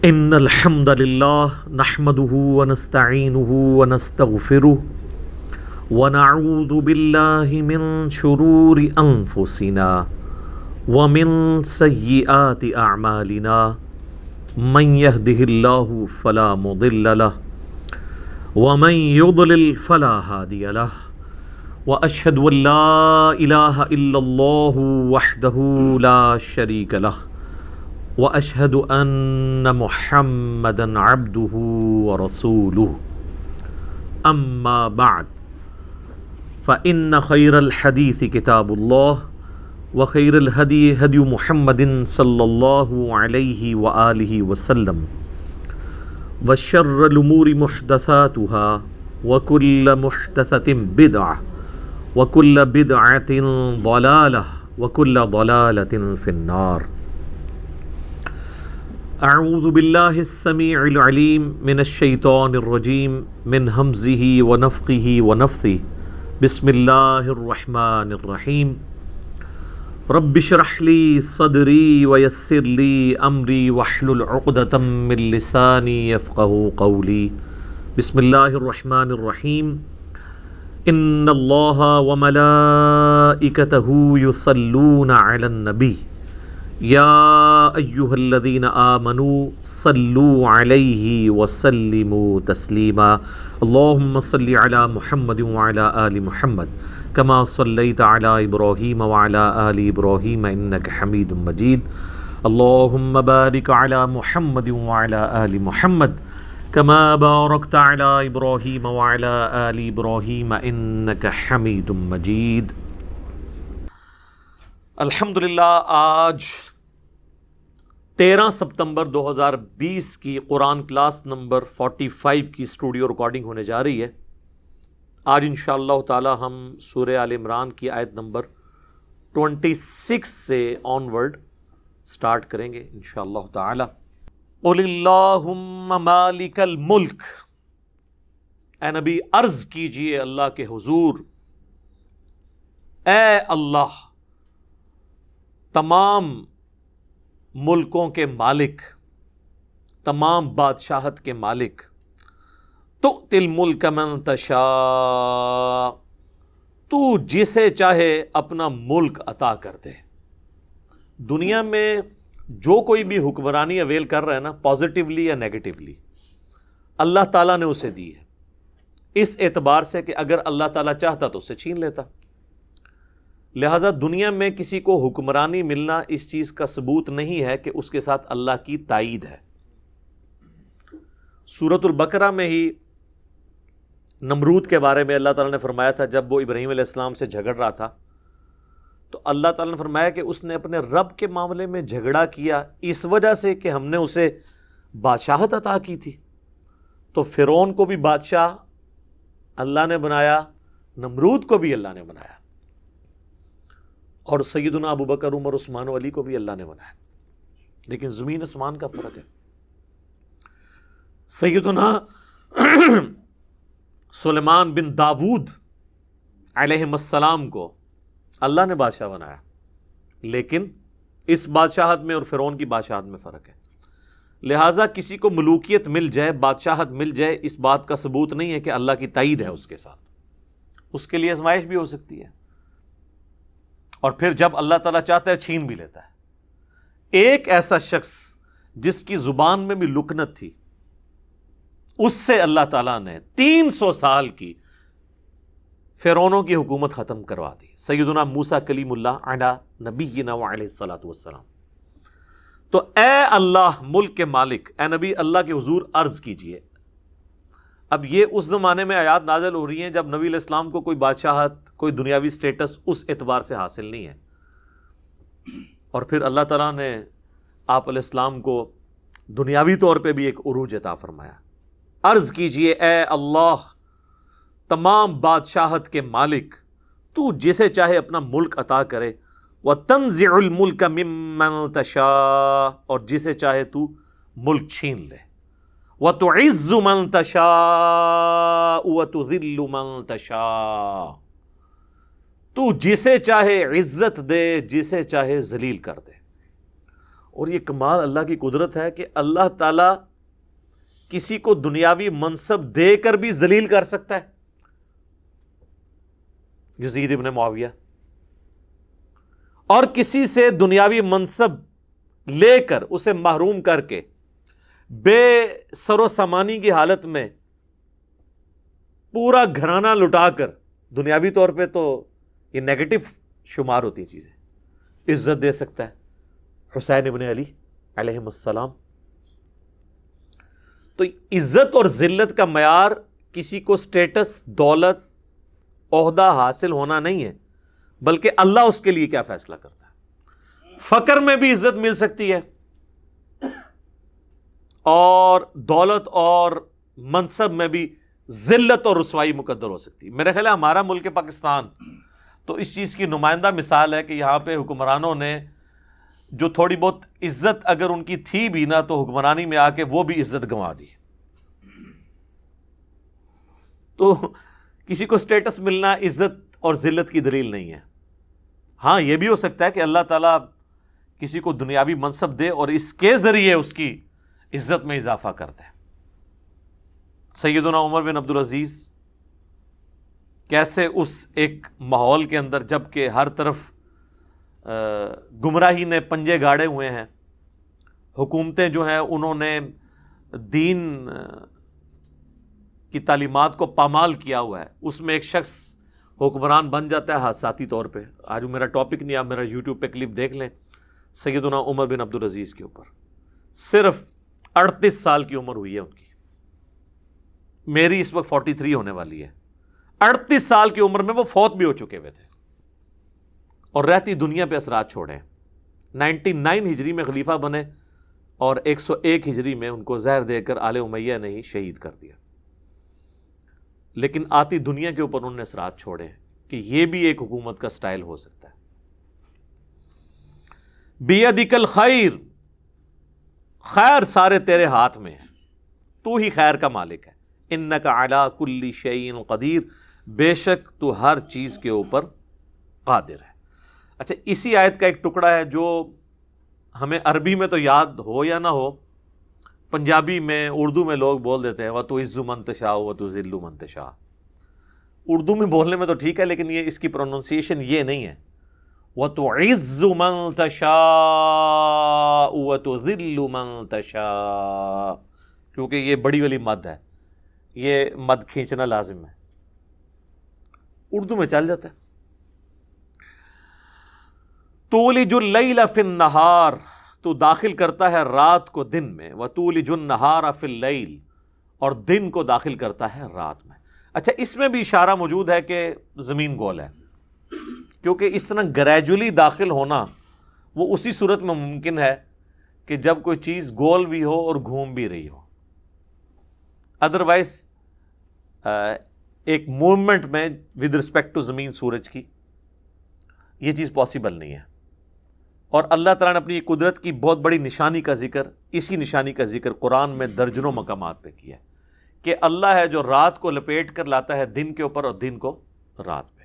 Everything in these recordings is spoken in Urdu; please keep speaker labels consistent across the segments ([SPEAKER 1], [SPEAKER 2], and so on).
[SPEAKER 1] ان الحمد للہ نحمده ونستعینه ونستغفره ونعوذ باللہ من شرور انفسنا ومن سیئات اعمالنا من يهده اللہ فلا مضل له ومن يضلل فلا هادی له واشهد ان لا الہ الا اللہ وحدہ لا شریک له واشهد ان محمدا عبده ورسوله اما بعد فان خير الحديث كتاب الله وخير الهدي هدي محمد صلى الله عليه واله وسلم وشر الامور محدثاتها وكل محدثة بدعة وكل بدعة ضلالة وكل ضلالة في النار. اعوذ باللہ السمیع العلیم من الشیطان الرجیم من ہمزہ ونفخہ ونفثہ بسم اللہ الرحمن الرحیم رب اشرح لی صدری ویسر لی امری واحلل عقدۃ من لسانی یفقہوا قولی. بسم اللہ الرحمن الرحیم ان اللہ وملائکتہ یصلون علی النبی یا ایہا الذین آمنوا صلوا علیہ وسلموا تسلیما. اللہم صلی علی محمد وعلی آل محمد کما صلیت علی ابراہیم وعلی آل ابراہیم انک حمید مجید. اللہم بارک علی محمد وعلی آل محمد کما بارکت علی ابراہیم وعلی آل ابراہیم انک حمید مجید. الحمدللہ آج 13 ستمبر 2020 کی قرآن کلاس نمبر 45 کی اسٹوڈیو ریکارڈنگ ہونے جا رہی ہے. آج انشاءاللہ تعالی ہم سورہ آل عمران کی آیت نمبر 26 سے آن ورڈ سٹارٹ کریں گے انشاءاللہ تعالی. قل اللہم مالک الملک، اے نبی عرض کیجئے اللہ کے حضور، اے اللہ تمام ملکوں کے مالک، تمام بادشاہت کے مالک، تؤتی الملک من تشاء، تو جسے چاہے اپنا ملک عطا کر دے. دنیا میں جو کوئی بھی حکمرانی اویل کر رہا ہے نا، پازیٹیولی یا نیگیٹیولی، اللہ تعالیٰ نے اسے دی ہے، اس اعتبار سے کہ اگر اللہ تعالیٰ چاہتا تو اسے چھین لیتا. لہٰذا دنیا میں کسی کو حکمرانی ملنا اس چیز کا ثبوت نہیں ہے کہ اس کے ساتھ اللہ کی تائید ہے. سورۃ البقرہ میں ہی نمرود کے بارے میں اللہ تعالیٰ نے فرمایا تھا، جب وہ ابراہیم علیہ السلام سے جھگڑ رہا تھا تو اللہ تعالیٰ نے فرمایا کہ اس نے اپنے رب کے معاملے میں جھگڑا کیا اس وجہ سے کہ ہم نے اسے بادشاہت عطا کی تھی. تو فرعون کو بھی بادشاہ اللہ نے بنایا، نمرود کو بھی اللہ نے بنایا، اور سیدنا ابو بکر، عمر، عثمان و علی کو بھی اللہ نے بنایا. لیکن زمین اسمان کا فرق ہے. سیدنا سلیمان بن داود علیہ السلام کو اللہ نے بادشاہ بنایا، لیکن اس بادشاہت میں اور فرعون کی بادشاہت میں فرق ہے. لہٰذا کسی کو ملوکیت مل جائے، بادشاہت مل جائے، اس بات کا ثبوت نہیں ہے کہ اللہ کی تائید ہے اس کے ساتھ. اس کے لیے آزمائش بھی ہو سکتی ہے، اور پھر جب اللہ تعالیٰ چاہتا ہے چھین بھی لیتا ہے. ایک ایسا شخص جس کی زبان میں بھی لکنت تھی، اس سے اللہ تعالیٰ نے 300 سال کی فرعونوں کی حکومت ختم کروا دی. سیدنا موسیٰ کلیم اللہ علی نبینا وعلیہ الصلاۃ والسلام. تو اے اللہ ملک کے مالک، اے نبی اللہ کے حضور عرض کیجئے. اب یہ اس زمانے میں آیات نازل ہو رہی ہیں جب نبی علیہ السلام کو کوئی بادشاہت، کوئی دنیاوی سٹیٹس اس اعتبار سے حاصل نہیں ہے، اور پھر اللہ تعالیٰ نے آپ علیہ السلام کو دنیاوی طور پہ بھی ایک عروج عطا فرمایا. عرض کیجئے اے اللہ تمام بادشاہت کے مالک، تو جسے چاہے اپنا ملک عطا کرے. وَتَنزِعُ الْمُلْكَ مِمَّن تَشَاءُ، اور جسے چاہے تو ملک چھین لے. وَتُعِزُّ مَن تَشَاءُ وَتُذِلُّ مَن تَشَاءُ، تو جسے چاہے عزت دے، جسے چاہے ذلیل کر دے. اور یہ کمال اللہ کی قدرت ہے کہ اللہ تعالیٰ کسی کو دنیاوی منصب دے کر بھی ذلیل کر سکتا ہے. یزید ابن معاویہ، اور کسی سے دنیاوی منصب لے کر اسے محروم کر کے بے سر و سامانی کی حالت میں پورا گھرانہ لٹا کر، دنیاوی طور پہ تو یہ نیگیٹو شمار ہوتی ہیں چیزیں، عزت دے سکتا ہے. حسین ابن علی علیہ السلام. تو عزت اور ذلت کا معیار کسی کو سٹیٹس، دولت، عہدہ حاصل ہونا نہیں ہے، بلکہ اللہ اس کے لیے کیا فیصلہ کرتا ہے. فقر میں بھی عزت مل سکتی ہے، اور دولت اور منصب میں بھی ذلت اور رسوائی مقدر ہو سکتی ہے. میرا خیال ہے ہمارا ملک پاکستان تو اس چیز کی نمائندہ مثال ہے کہ یہاں پہ حکمرانوں نے جو تھوڑی بہت عزت اگر ان کی تھی بھی نا، تو حکمرانی میں آ کے وہ بھی عزت گنوا دی. تو کسی کو سٹیٹس ملنا عزت اور ذلت کی دلیل نہیں ہے. ہاں یہ بھی ہو سکتا ہے کہ اللہ تعالیٰ کسی کو دنیاوی منصب دے اور اس کے ذریعے اس کی عزت میں اضافہ کر دے. سیدنا عمر بن عبدالعزیز کیسے اس ایک ماحول کے اندر، جب کہ ہر طرف گمراہی نے پنجے گاڑے ہوئے ہیں، حکومتیں جو ہیں انہوں نے دین کی تعلیمات کو پامال کیا ہوا ہے، اس میں ایک شخص حکمران بن جاتا ہے حادثاتی طور پہ. آج میرا ٹاپک نہیں، آپ میرا یوٹیوب پہ کلپ دیکھ لیں سیدنا عمر بن عبدالعزیز کے اوپر. صرف 38 سال کی عمر ہوئی ہے ان کی. میری اس وقت 43 ہونے والی ہے. 38 سال کی عمر میں وہ فوت بھی ہو چکے ہوئے تھے اور رہتی دنیا پہ اثرات چھوڑے. 99 ہجری میں خلیفہ بنے اور 101 ہجری میں ان کو زہر دے کر آل امیہ نے ہی شہید کر دیا. لیکن آتی دنیا کے اوپر انہوں نے اثرات چھوڑے ہیں کہ یہ بھی ایک حکومت کا سٹائل ہو سکتا ہے. بیدک الخیر، خیر سارے تیرے ہاتھ میں ہے، تو ہی خیر کا مالک ہے. انک علی کل شیء قدیر، بے شک تو ہر چیز کے اوپر قادر ہے. اچھا، اسی آیت کا ایک ٹکڑا ہے جو ہمیں عربی میں تو یاد ہو یا نہ ہو، پنجابی میں، اردو میں لوگ بول دیتے ہیں وَتُعِزُّ مَن تَشَاءُ وَتُذِلُّ مَن تَشَاءُ. اردو میں بولنے میں تو ٹھیک ہے، لیکن یہ اس کی پروننسیشن یہ نہیں ہے. وَتُعِزُّ مَن تَشَاءُ وَتُذِلُّ مَن تَشَاءُ، کیونکہ یہ بڑی والی مد ہے، یہ مد کھینچنا لازم ہے. اردو میں چل جاتا ہے. تولج اللیل فی النہار، تو داخل کرتا ہے رات کو دن میں. وتولج النہار فی اللیل، اور دن کو داخل کرتا ہے رات میں. اچھا، اس میں بھی اشارہ موجود ہے کہ زمین گول ہے، کیونکہ اس طرح گریجولی داخل ہونا وہ اسی صورت میں ممکن ہے کہ جب کوئی چیز گول بھی ہو اور گھوم بھی رہی ہو. ادروائز ایک موومنٹ میں ود رسپیکٹ ٹو زمین، سورج کی، یہ چیز پاسبل نہیں ہے. اور اللہ تعالیٰ نے اپنی قدرت کی بہت بڑی نشانی کا ذکر، اسی نشانی کا ذکر قرآن میں درجنوں مقامات پہ کیا ہے کہ اللہ ہے جو رات کو لپیٹ کر لاتا ہے دن کے اوپر اور دن کو رات پہ.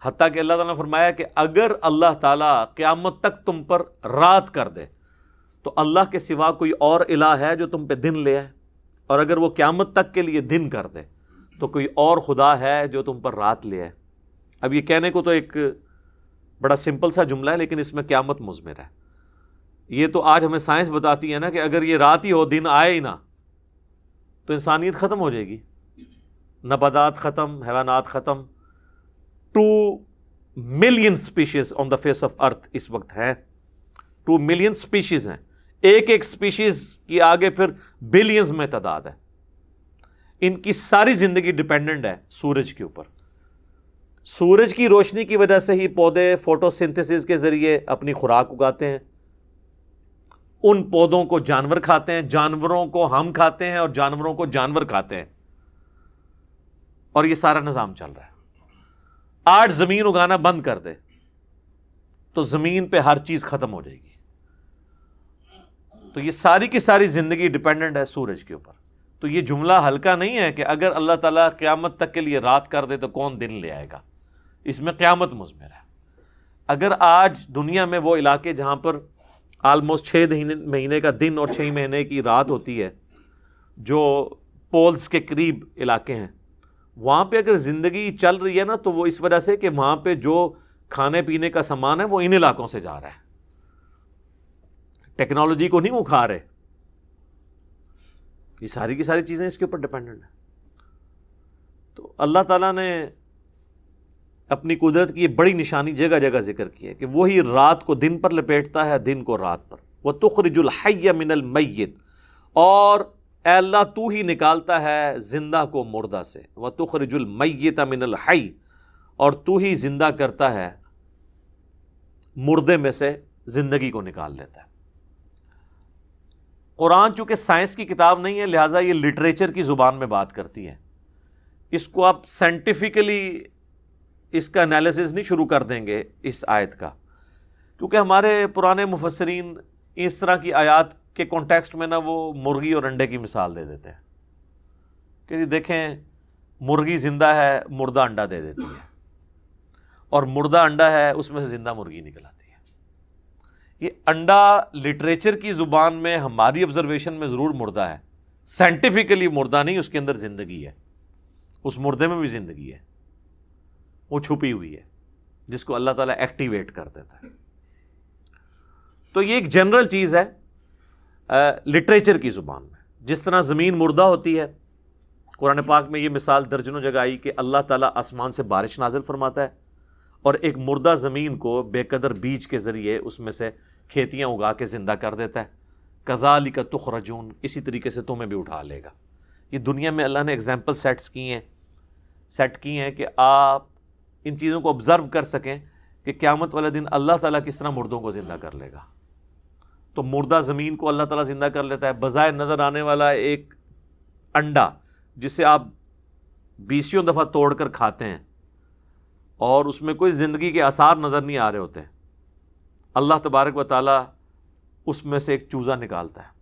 [SPEAKER 1] حتیٰ کہ اللہ تعالیٰ نے فرمایا کہ اگر اللہ تعالیٰ قیامت تک تم پر رات کر دے تو اللہ کے سوا کوئی اور الہ ہے جو تم پہ دن لے آئے، اور اگر وہ قیامت تک کے لیے دن کر دے تو کوئی اور خدا ہے جو تم پر رات لے آئے. اب یہ کہنے کو تو ایک بڑا سمپل سا جملہ ہے، لیکن اس میں قیامت مضمر ہے. یہ تو آج ہمیں سائنس بتاتی ہے نا کہ اگر یہ رات ہی ہو، دن آئے ہی نہ، تو انسانیت ختم ہو جائے گی. نباتات ختم، حیوانات ختم. 2 million species on the face of earth اس وقت ہیں. 2 ملین اسپیشیز ہیں. ایک ایک اسپیشیز کی آگے پھر بلینز میں تعداد ہے. ان کی ساری زندگی ڈیپینڈنٹ ہے سورج کے اوپر. سورج کی روشنی کی وجہ سے ہی پودے فوٹو سنتھسس کے ذریعے اپنی خوراک اگاتے ہیں. ان پودوں کو جانور کھاتے ہیں، جانوروں کو ہم کھاتے ہیں، اور جانوروں کو جانور کھاتے ہیں، اور یہ سارا نظام چل رہا ہے. آج زمین اگانا بند کر دے تو زمین پہ ہر چیز ختم ہو جائے گی. تو یہ ساری کی ساری زندگی ڈیپینڈنٹ ہے سورج کے اوپر. تو یہ جملہ ہلکا نہیں ہے کہ اگر اللہ تعالیٰ قیامت تک کے لیے رات کر دے تو کون دن لے آئے گا. اس میں قیامت مضمر ہے. اگر آج دنیا میں وہ علاقے جہاں پر آلموسٹ 6 مہینے کا دن اور 6 مہینے کی رات ہوتی ہے، جو پولز کے قریب علاقے ہیں، وہاں پہ اگر زندگی چل رہی ہے نا تو وہ اس وجہ سے کہ وہاں پہ جو کھانے پینے کا سامان ہے وہ ان علاقوں سے جا رہا ہے، ٹیکنالوجی کو نہیں وہ کھا رہے، یہ ساری کی ساری چیزیں اس کے اوپر ڈپینڈنٹ ہیں۔ تو اللہ تعالیٰ نے اپنی قدرت کی یہ بڑی نشانی جگہ جگہ ذکر کی ہے کہ وہی رات کو دن پر لپیٹتا ہے، دن کو رات پر۔ وَتُخْرِجُ الْحَيَّ مِنَ الْمَيِّتِ، اور اے اللہ تو ہی نکالتا ہے زندہ کو مردہ سے، وَتُخْرِجُ الْمَيِّتَ مِنَ الْحَيِّ، اور تو ہی زندہ کرتا ہے مردے میں سے زندگی کو نکال لیتا ہے۔ قرآن چونکہ سائنس کی کتاب نہیں ہے، لہٰذا یہ لٹریچر کی زبان میں بات کرتی ہے، اس کو آپ سائنٹیفکلی اس کا انالیسس نہیں شروع کر دیں گے اس آیت کا، کیونکہ ہمارے پرانے مفسرین اس طرح کی آیات کے کانٹیکسٹ میں نا وہ مرغی اور انڈے کی مثال دے دیتے ہیں کہ جی دیکھیں مرغی زندہ ہے، مردہ انڈا دے دیتی ہے، اور مردہ انڈا ہے اس میں سے زندہ مرغی نکل آتی ہے۔ یہ انڈا لٹریچر کی زبان میں ہماری آبزرویشن میں ضرور مردہ ہے، سائنٹیفکلی مردہ نہیں، اس کے اندر زندگی ہے، اس مردے میں بھی زندگی ہے، وہ چھپی ہوئی ہے جس کو اللہ تعالیٰ ایکٹیویٹ کر دیتا ہے۔ تو یہ ایک جنرل چیز ہے لٹریچر کی زبان میں، جس طرح زمین مردہ ہوتی ہے، قرآن پاک میں یہ مثال درجنوں جگہ آئی کہ اللہ تعالیٰ آسمان سے بارش نازل فرماتا ہے اور ایک مردہ زمین کو بے قدر بیج کے ذریعے اس میں سے کھیتیاں اگا کے زندہ کر دیتا ہے۔ کذالک تخرجون، اسی طریقے سے تمہیں بھی اٹھا لے گا۔ یہ دنیا میں اللہ نے ایگزامپل سیٹ کی ہیں کہ آپ ان چیزوں کو آبزرو کر سکیں کہ قیامت والے دن اللہ تعالیٰ کس طرح مردوں کو زندہ کر لے گا۔ تو مردہ زمین کو اللہ تعالیٰ زندہ کر لیتا ہے، بظاہر نظر آنے والا ایک انڈا جسے آپ 20 دفعہ توڑ کر کھاتے ہیں اور اس میں کوئی زندگی کے آثار نظر نہیں آ رہے ہوتے، اللہ تبارک و تعالیٰ اس میں سے ایک چوزا نکالتا ہے۔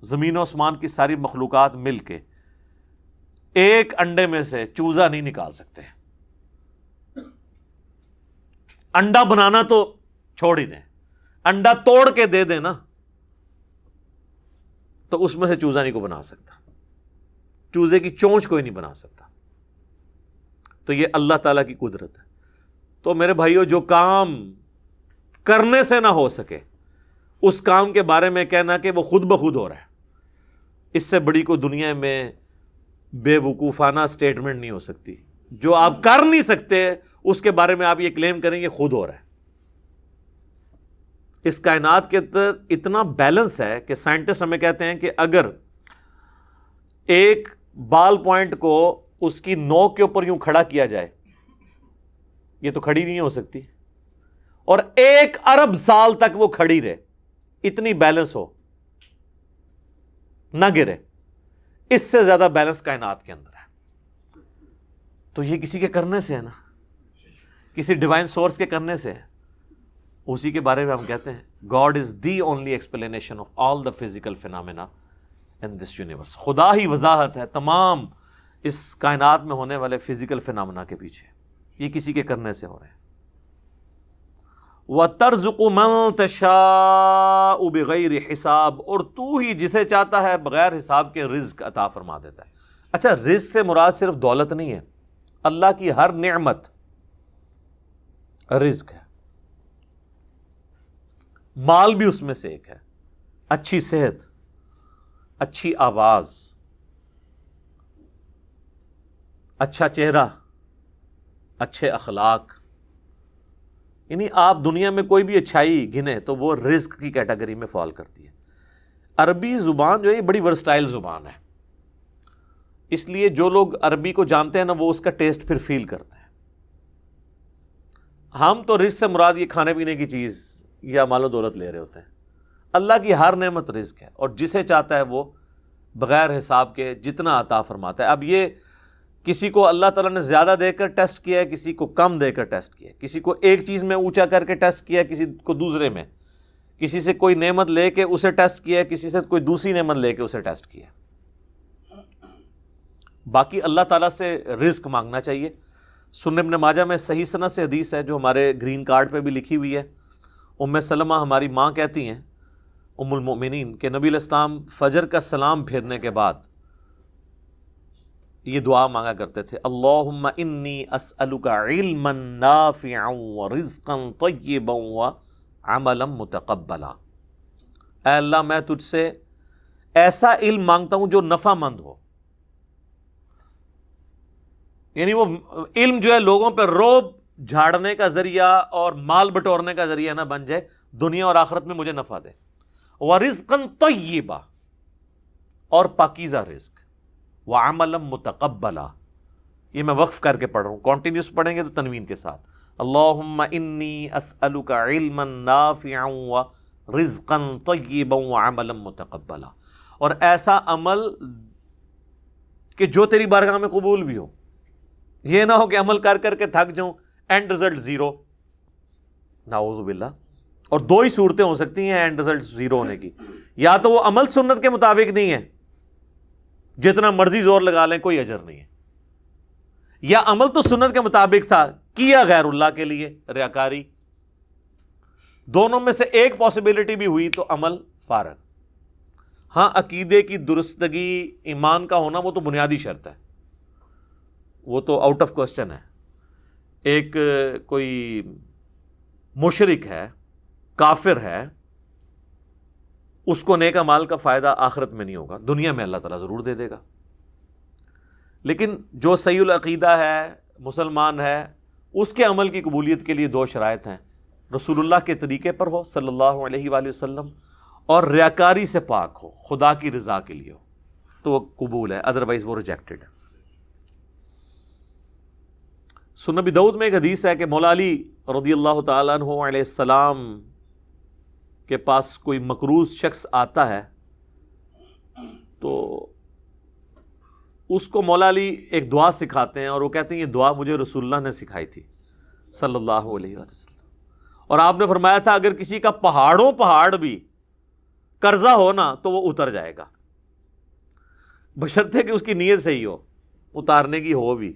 [SPEAKER 1] زمین و آسمان کی ساری مخلوقات مل کے ایک انڈے میں سے چوزا نہیں نکال سکتے۔ انڈا بنانا تو چھوڑ ہی دیں، انڈا توڑ کے دے دیں نا تو اس میں سے چوزا نہیں کو بنا سکتا، چوزے کی چونچ کوئی نہیں بنا سکتا۔ تو یہ اللہ تعالیٰ کی قدرت ہے۔ تو میرے بھائیو، جو کام کرنے سے نہ ہو سکے اس کام کے بارے میں کہنا کہ وہ خود بخود ہو رہا ہے، اس سے بڑی کوئی دنیا میں بے وقوفانہ سٹیٹمنٹ نہیں ہو سکتی۔ جو آپ کر نہیں سکتے اس کے بارے میں آپ یہ کلیم کریں کہ خود ہو رہا ہے۔ اس کائنات کے اندر اتنا بیلنس ہے کہ سائنٹسٹ ہمیں کہتے ہیں کہ اگر ایک بال پوائنٹ کو اس کی نوک کے اوپر یوں کھڑا کیا جائے، یہ تو کھڑی نہیں ہو سکتی، اور 1 ارب سال تک وہ کھڑی رہے، اتنی بیلنس ہو، نہ گرے، اس سے زیادہ بیلنس کائنات کے اندر ہے۔ تو یہ کسی کے کرنے سے ہے نا، کسی ڈیوائن سورس کے کرنے سے ہے، اسی کے بارے میں ہم کہتے ہیں God is the only explanation of all the physical phenomena in this universe. خدا ہی وضاحت ہے تمام اس کائنات میں ہونے والے فزیکل فینامنا کے پیچھے، یہ کسی کے کرنے سے ہو رہے ہیں۔ وَتَرْزُقُ مَن تَشَاءُ بِغَيْرِ حساب، اور تو ہی جسے چاہتا ہے بغیر حساب کے رزق عطا فرما دیتا ہے۔ اچھا، رزق سے مراد صرف دولت نہیں ہے، اللہ کی ہر نعمت رزق ہے۔ مال بھی اس میں سے ایک ہے، اچھی صحت، اچھی آواز، اچھا چہرہ، اچھے اخلاق، یعنی آپ دنیا میں کوئی بھی اچھائی گنے تو وہ رزق کی کیٹیگری میں فال کرتی ہے۔ عربی زبان جو ہے یہ بڑی ورسٹائل زبان ہے، اس لیے جو لوگ عربی کو جانتے ہیں نا وہ اس کا ٹیسٹ پھر فیل کرتے ہیں۔ ہم تو رزق سے مراد یہ کھانے پینے کی چیز یا مال و دولت لے رہے ہوتے ہیں۔ اللہ کی ہر نعمت رزق ہے، اور جسے چاہتا ہے وہ بغیر حساب کے جتنا عطا فرماتا ہے۔ اب یہ کسی کو اللہ تعالیٰ نے زیادہ دے کر ٹیسٹ کیا ہے، کسی کو کم دے کر ٹیسٹ کیا ہے، کسی کو ایک چیز میں اونچا کر کے ٹیسٹ کیا ہے، کسی کو دوسرے میں، کسی سے کوئی نعمت لے کے اسے ٹیسٹ کیا ہے، کسی سے کوئی دوسری نعمت لے کے اسے ٹیسٹ کیا ہے۔ باقی اللہ تعالیٰ سے رزق مانگنا چاہیے۔ سنن ابن ماجہ میں صحیح سند سے حدیث ہے جو ہمارے گرین کارڈ پہ بھی لکھی ہوئی ہے، ام سلمہ ہماری ماں کہتی ہیں ام المؤمنین کہ نبی علیہ السلام فجر کا سلام پھیرنے کے بعد یہ دعا مانگا کرتے تھے، اللہم انی اسألک علما نافعا ورزقا طیبا وعملا متقبلا، اے اللہ میں تجھ سے ایسا علم مانگتا ہوں جو نفع مند ہو، یعنی وہ علم جو ہے لوگوں پہ روب جھاڑنے کا ذریعہ اور مال بٹورنے کا ذریعہ نہ بن جائے، دنیا اور آخرت میں مجھے نفع دے، ورزقا طیبا اور پاکیزہ رزق، وعملا متقبلا، یہ میں وقف کر کے پڑھ رہا ہوں، کانٹینیوس پڑھیں گے تو تنوین کے ساتھ، اللہم انی اسألک علما نافعا ورزقا طیبا وعملا متقبلا، اور ایسا عمل کہ جو تیری بارگاہ میں قبول بھی ہو، یہ نہ ہو کہ عمل کر کر کے تھک جاؤں، اینڈ رزلٹ زیرو، نعوذ باللہ۔ اور دو ہی صورتیں ہو سکتی ہیں اینڈ رزلٹ زیرو ہونے کی، یا تو وہ عمل سنت کے مطابق نہیں ہے، جتنا مرضی زور لگا لیں کوئی اجر نہیں ہے، یا عمل تو سنت کے مطابق تھا کیا غیر اللہ کے لیے، ریاکاری۔ دونوں میں سے ایک پاسبلٹی بھی ہوئی تو عمل فارغ۔ ہاں عقیدے کی درستگی، ایمان کا ہونا وہ تو بنیادی شرط ہے، وہ تو آؤٹ آف کوسچن ہے۔ ایک کوئی مشرک ہے، کافر ہے، اس کو نیک اعمال کا فائدہ آخرت میں نہیں ہوگا، دنیا میں اللہ تعالیٰ ضرور دے دے گا۔ لیکن جو صحیح العقیدہ ہے، مسلمان ہے، اس کے عمل کی قبولیت کے لیے دو شرائط ہیں، رسول اللہ کے طریقے پر ہو صلی اللہ علیہ وآلہ وسلم، اور ریاکاری سے پاک ہو، خدا کی رضا کے لیے ہو، تو وہ قبول ہے، ادروائز وہ ریجیکٹڈ ہے۔ سنن ابی داؤد میں ایک حدیث ہے کہ مولا علی رضی اللہ تعالیٰ عنہ علیہ السلام کے پاس کوئی مقروض شخص آتا ہے تو اس کو مولا علی ایک دعا سکھاتے ہیں، اور وہ کہتے ہیں یہ دعا مجھے رسول اللہ نے سکھائی تھی صلی اللہ علیہ وسلم، اور آپ نے فرمایا تھا اگر کسی کا پہاڑوں پہاڑ بھی قرضہ ہو نا تو وہ اتر جائے گا، بشرطے کہ اس کی نیت صحیح ہو، اتارنے کی ہو بھی۔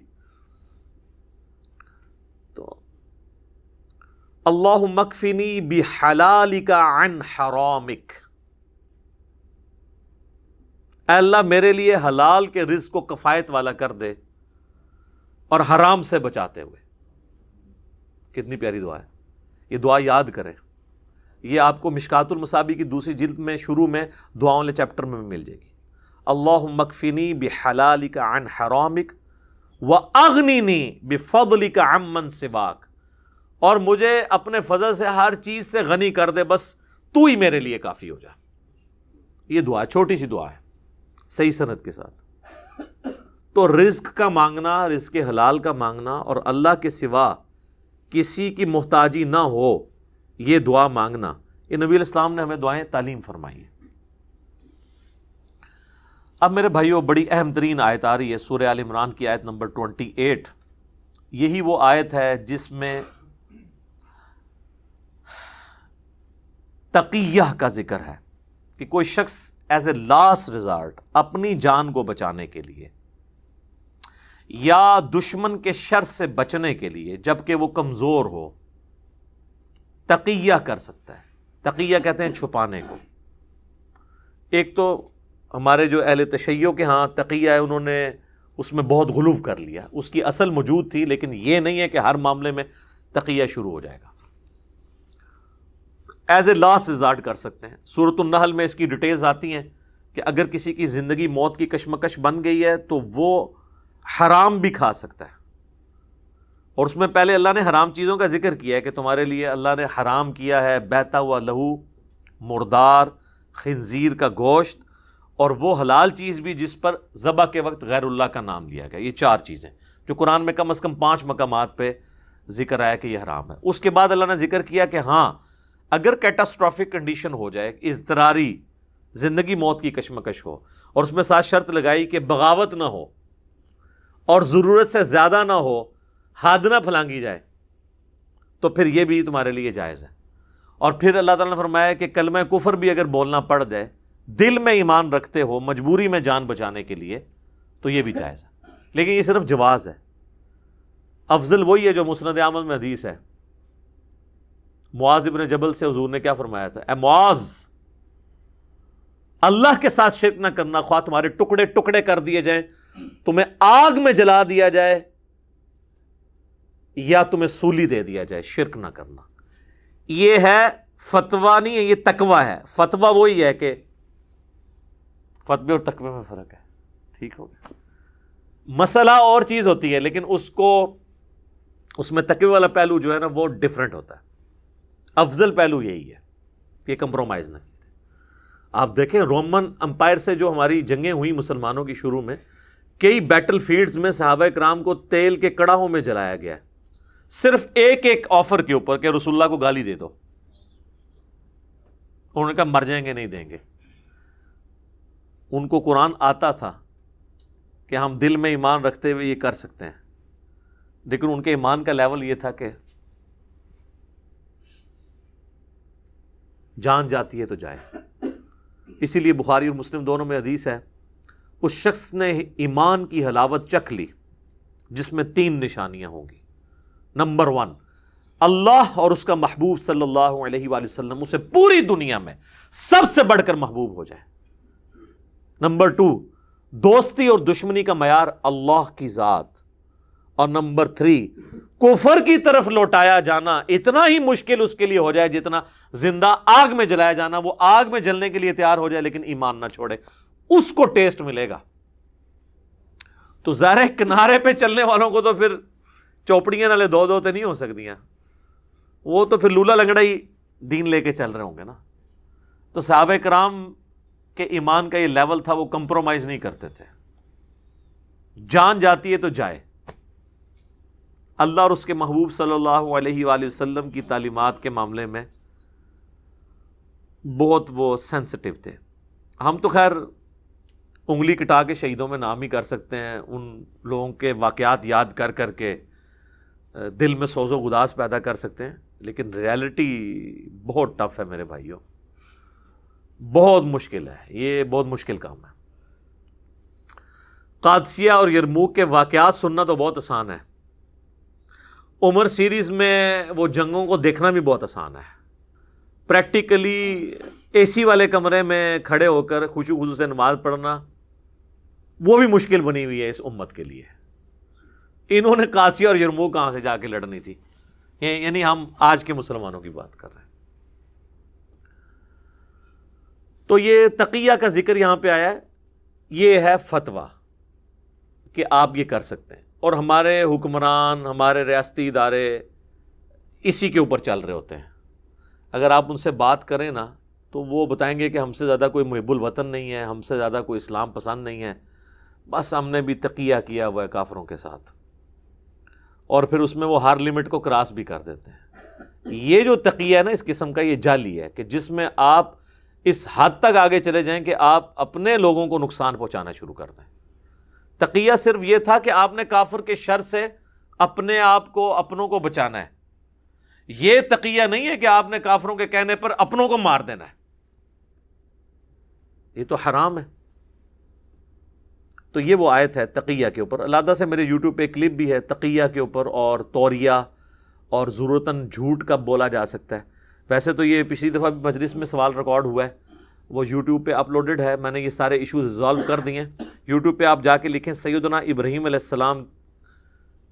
[SPEAKER 1] تو اللہم اکفنی بحلالک عن حرامک، اے اللہ میرے لیے حلال کے رزق کو کفایت والا کر دے اور حرام سے بچاتے ہوئے۔ کتنی پیاری دعا ہے، یہ دعا یاد کریں، یہ آپ کو مشکات المصابیح کی دوسری جلد میں شروع میں دعاؤں والے چیپٹر میں مل جائے گی۔ اللہم اکفنی بحلالک عن حرامک واغننی بفضلک عمن سواک، اور مجھے اپنے فضل سے ہر چیز سے غنی کر دے، بس تو ہی میرے لیے کافی ہو جا۔ یہ دعا چھوٹی سی دعا ہے صحیح سند کے ساتھ۔ تو رزق کا مانگنا، رزق حلال کا مانگنا، اور اللہ کے سوا کسی کی محتاجی نہ ہو یہ دعا مانگنا، یہ نبی علیہ السلام نے ہمیں دعائیں تعلیم فرمائی ہیں۔ اب میرے بھائیو بڑی اہم ترین آیت آ رہی ہے، سورہ آل عمران کی آیت نمبر 28۔ یہی وہ آیت ہے جس میں تقیہ کا ذکر ہے کہ کوئی شخص ایز اے لاسٹ ریزارٹ اپنی جان کو بچانے کے لیے یا دشمن کے شر سے بچنے کے لیے جبکہ وہ کمزور ہو تقیہ کر سکتا ہے۔ تقیہ کہتے ہیں چھپانے کو۔ ایک تو ہمارے جو اہل تشیع کے ہاں تقیہ ہے، انہوں نے اس میں بہت غلو کر لیا، اس کی اصل موجود تھی لیکن یہ نہیں ہے کہ ہر معاملے میں تقیہ شروع ہو جائے گا۔ ایز اے لاسٹ ریزارٹ کر سکتے ہیں۔ سورۃ النحل میں اس کی ڈیٹیلز آتی ہیں کہ اگر کسی کی زندگی موت کی کشمکش بن گئی ہے تو وہ حرام بھی کھا سکتا ہے، اور اس میں پہلے اللہ نے حرام چیزوں کا ذکر کیا ہے کہ تمہارے لیے اللہ نے حرام کیا ہے بہتا ہوا لہو، مردار، خنزیر کا گوشت، اور وہ حلال چیز بھی جس پر ذبح کے وقت غیر اللہ کا نام لیا گیا۔ یہ چار چیزیں جو قرآن میں کم از کم 5 مقامات پہ ذکر آیا کہ یہ حرام ہے۔ اس کے بعد اللہ نے ذکر کیا کہ ہاں اگر کیٹاسٹرافک کنڈیشن ہو جائے، اضطراری زندگی موت کی کشمکش ہو، اور اس میں ساتھ شرط لگائی کہ بغاوت نہ ہو اور ضرورت سے زیادہ نہ ہو، حد نہ پھلانگی جائے، تو پھر یہ بھی تمہارے لیے جائز ہے۔ اور پھر اللہ تعالیٰ نے فرمایا کہ کلمہ کفر بھی اگر بولنا پڑ جائے، دل میں ایمان رکھتے ہو مجبوری میں جان بچانے کے لیے، تو یہ بھی جائز ہے، لیکن یہ صرف جواز ہے۔ افضل وہی ہے جو مسند احمد میں حدیث ہے، معاذ ابن جبل سے حضور نے کیا فرمایا تھا؟ اے معاذ، اللہ کے ساتھ شرک نہ کرنا، خواہ تمہارے ٹکڑے ٹکڑے کر دیے جائیں، تمہیں آگ میں جلا دیا جائے یا تمہیں سولی دے دیا جائے، شرک نہ کرنا۔ یہ ہے فتویٰ نہیں ہے، یہ تقویٰ ہے۔ فتویٰ وہی ہے کہ فتوے اور تقوی میں فرق ہے، ٹھیک ہو گیا؟ مسئلہ اور چیز ہوتی ہے، لیکن اس میں تقوی والا پہلو جو ہے نا وہ ڈیفرنٹ ہوتا ہے۔ افضل پہلو یہی ہے کہ کمپرومائز نہ کیجیے۔ آپ دیکھیں رومن امپائر سے جو ہماری جنگیں ہوئی مسلمانوں کی شروع میں، کئی بیٹل فیلڈز میں صحابہ کرام کو تیل کے کڑاہوں میں جلایا گیا ہے، صرف ایک آفر کے اوپر کہ رسول اللہ کو گالی دے دو۔ انہوں نے کہا مر جائیں گے، نہیں دیں گے۔ ان کو قرآن آتا تھا کہ ہم دل میں ایمان رکھتے ہوئے یہ کر سکتے ہیں، لیکن ان کے ایمان کا لیول یہ تھا کہ جان جاتی ہے تو جائے۔ اسی لیے بخاری اور مسلم دونوں میں حدیث ہے، اس شخص نے ایمان کی حلاوت چکھ لی جس میں 3 نشانیاں ہوں گی۔ نمبر 1، اللہ اور اس کا محبوب صلی اللہ علیہ وآلہ وسلم اسے پوری دنیا میں سب سے بڑھ کر محبوب ہو جائے۔ نمبر 2، دوستی اور دشمنی کا معیار اللہ کی ذات۔ اور نمبر 3، کفر کی طرف لوٹایا جانا اتنا ہی مشکل اس کے لیے ہو جائے جتنا زندہ آگ میں جلایا جانا۔ وہ آگ میں جلنے کے لیے تیار ہو جائے لیکن ایمان نہ چھوڑے، اس کو ٹیسٹ ملے گا۔ تو ظاہر کنارے پہ چلنے والوں کو تو پھر چوپڑیاں نالے دو تے نہیں ہو سکتیاں، وہ تو پھر لولا لنگڑا ہی دین لے کے چل رہے ہوں گے نا۔ تو صحابہ کرام کے ایمان کا یہ لیول تھا، وہ کمپرومائز نہیں کرتے تھے، جان جاتی ہے تو جائے۔ اللہ اور اس کے محبوب صلی اللہ علیہ وآلہ وسلم کی تعلیمات کے معاملے میں بہت وہ سینسٹیو تھے۔ ہم تو خیر انگلی کٹا کے شہیدوں میں نام ہی کر سکتے ہیں، ان لوگوں کے واقعات یاد کر کر کے دل میں سوز و گداز پیدا کر سکتے ہیں، لیکن ریالٹی بہت ٹف ہے میرے بھائیوں، بہت مشکل ہے، یہ بہت مشکل کام ہے۔ قادسیہ اور یرموک کے واقعات سننا تو بہت آسان ہے، عمر سیریز میں وہ جنگوں کو دیکھنا بھی بہت آسان ہے۔ پریکٹیکلی اے سی والے کمرے میں کھڑے ہو کر خشوع و خضوع سے نماز پڑھنا وہ بھی مشکل بنی ہوئی ہے اس امت کے لیے۔ انہوں نے قادسیہ اور یرموک کہاں سے جا کے لڑنی تھی؟ یعنی ہم آج کے مسلمانوں کی بات کر رہے ہیں۔ تو یہ تقیہ کا ذکر یہاں پہ آیا ہے، یہ ہے فتویٰ کہ آپ یہ کر سکتے ہیں، اور ہمارے حکمران، ہمارے ریاستی ادارے اسی کے اوپر چل رہے ہوتے ہیں۔ اگر آپ ان سے بات کریں نا تو وہ بتائیں گے کہ ہم سے زیادہ کوئی محب الوطن نہیں ہے، ہم سے زیادہ کوئی اسلام پسند نہیں ہے، بس ہم نے بھی تقیہ کیا ہوا ہے کافروں کے ساتھ، اور پھر اس میں وہ ہر لمٹ کو کراس بھی کر دیتے ہیں۔ یہ جو تقیہ ہے نا اس قسم کا، یہ جعلی ہے کہ جس میں آپ اس حد تک آگے چلے جائیں کہ آپ اپنے لوگوں کو نقصان پہنچانا شروع کر دیں۔ تقیہ صرف یہ تھا کہ آپ نے کافر کے شر سے اپنے آپ کو، اپنوں کو بچانا ہے۔ یہ تقیہ نہیں ہے کہ آپ نے کافروں کے کہنے پر اپنوں کو مار دینا ہے، یہ تو حرام ہے۔ تو یہ وہ آیت ہے تقیہ کے اوپر، علیحدہ سے میرے یوٹیوب پہ کلپ بھی ہے تقیہ کے اوپر، اور توریہ اور ضرورتاً جھوٹ کب بولا جا سکتا ہے۔ ویسے تو یہ پچھلی دفعہ بھی مجلس میں سوال ریکارڈ ہوا ہے، وہ یوٹیوب پہ اپلوڈڈ ہے، میں نے یہ سارے ایشوز ریزالو کر دیے ہیں۔ یوٹیوب پہ آپ جا کے لکھیں سیدنا ابراہیم علیہ السلام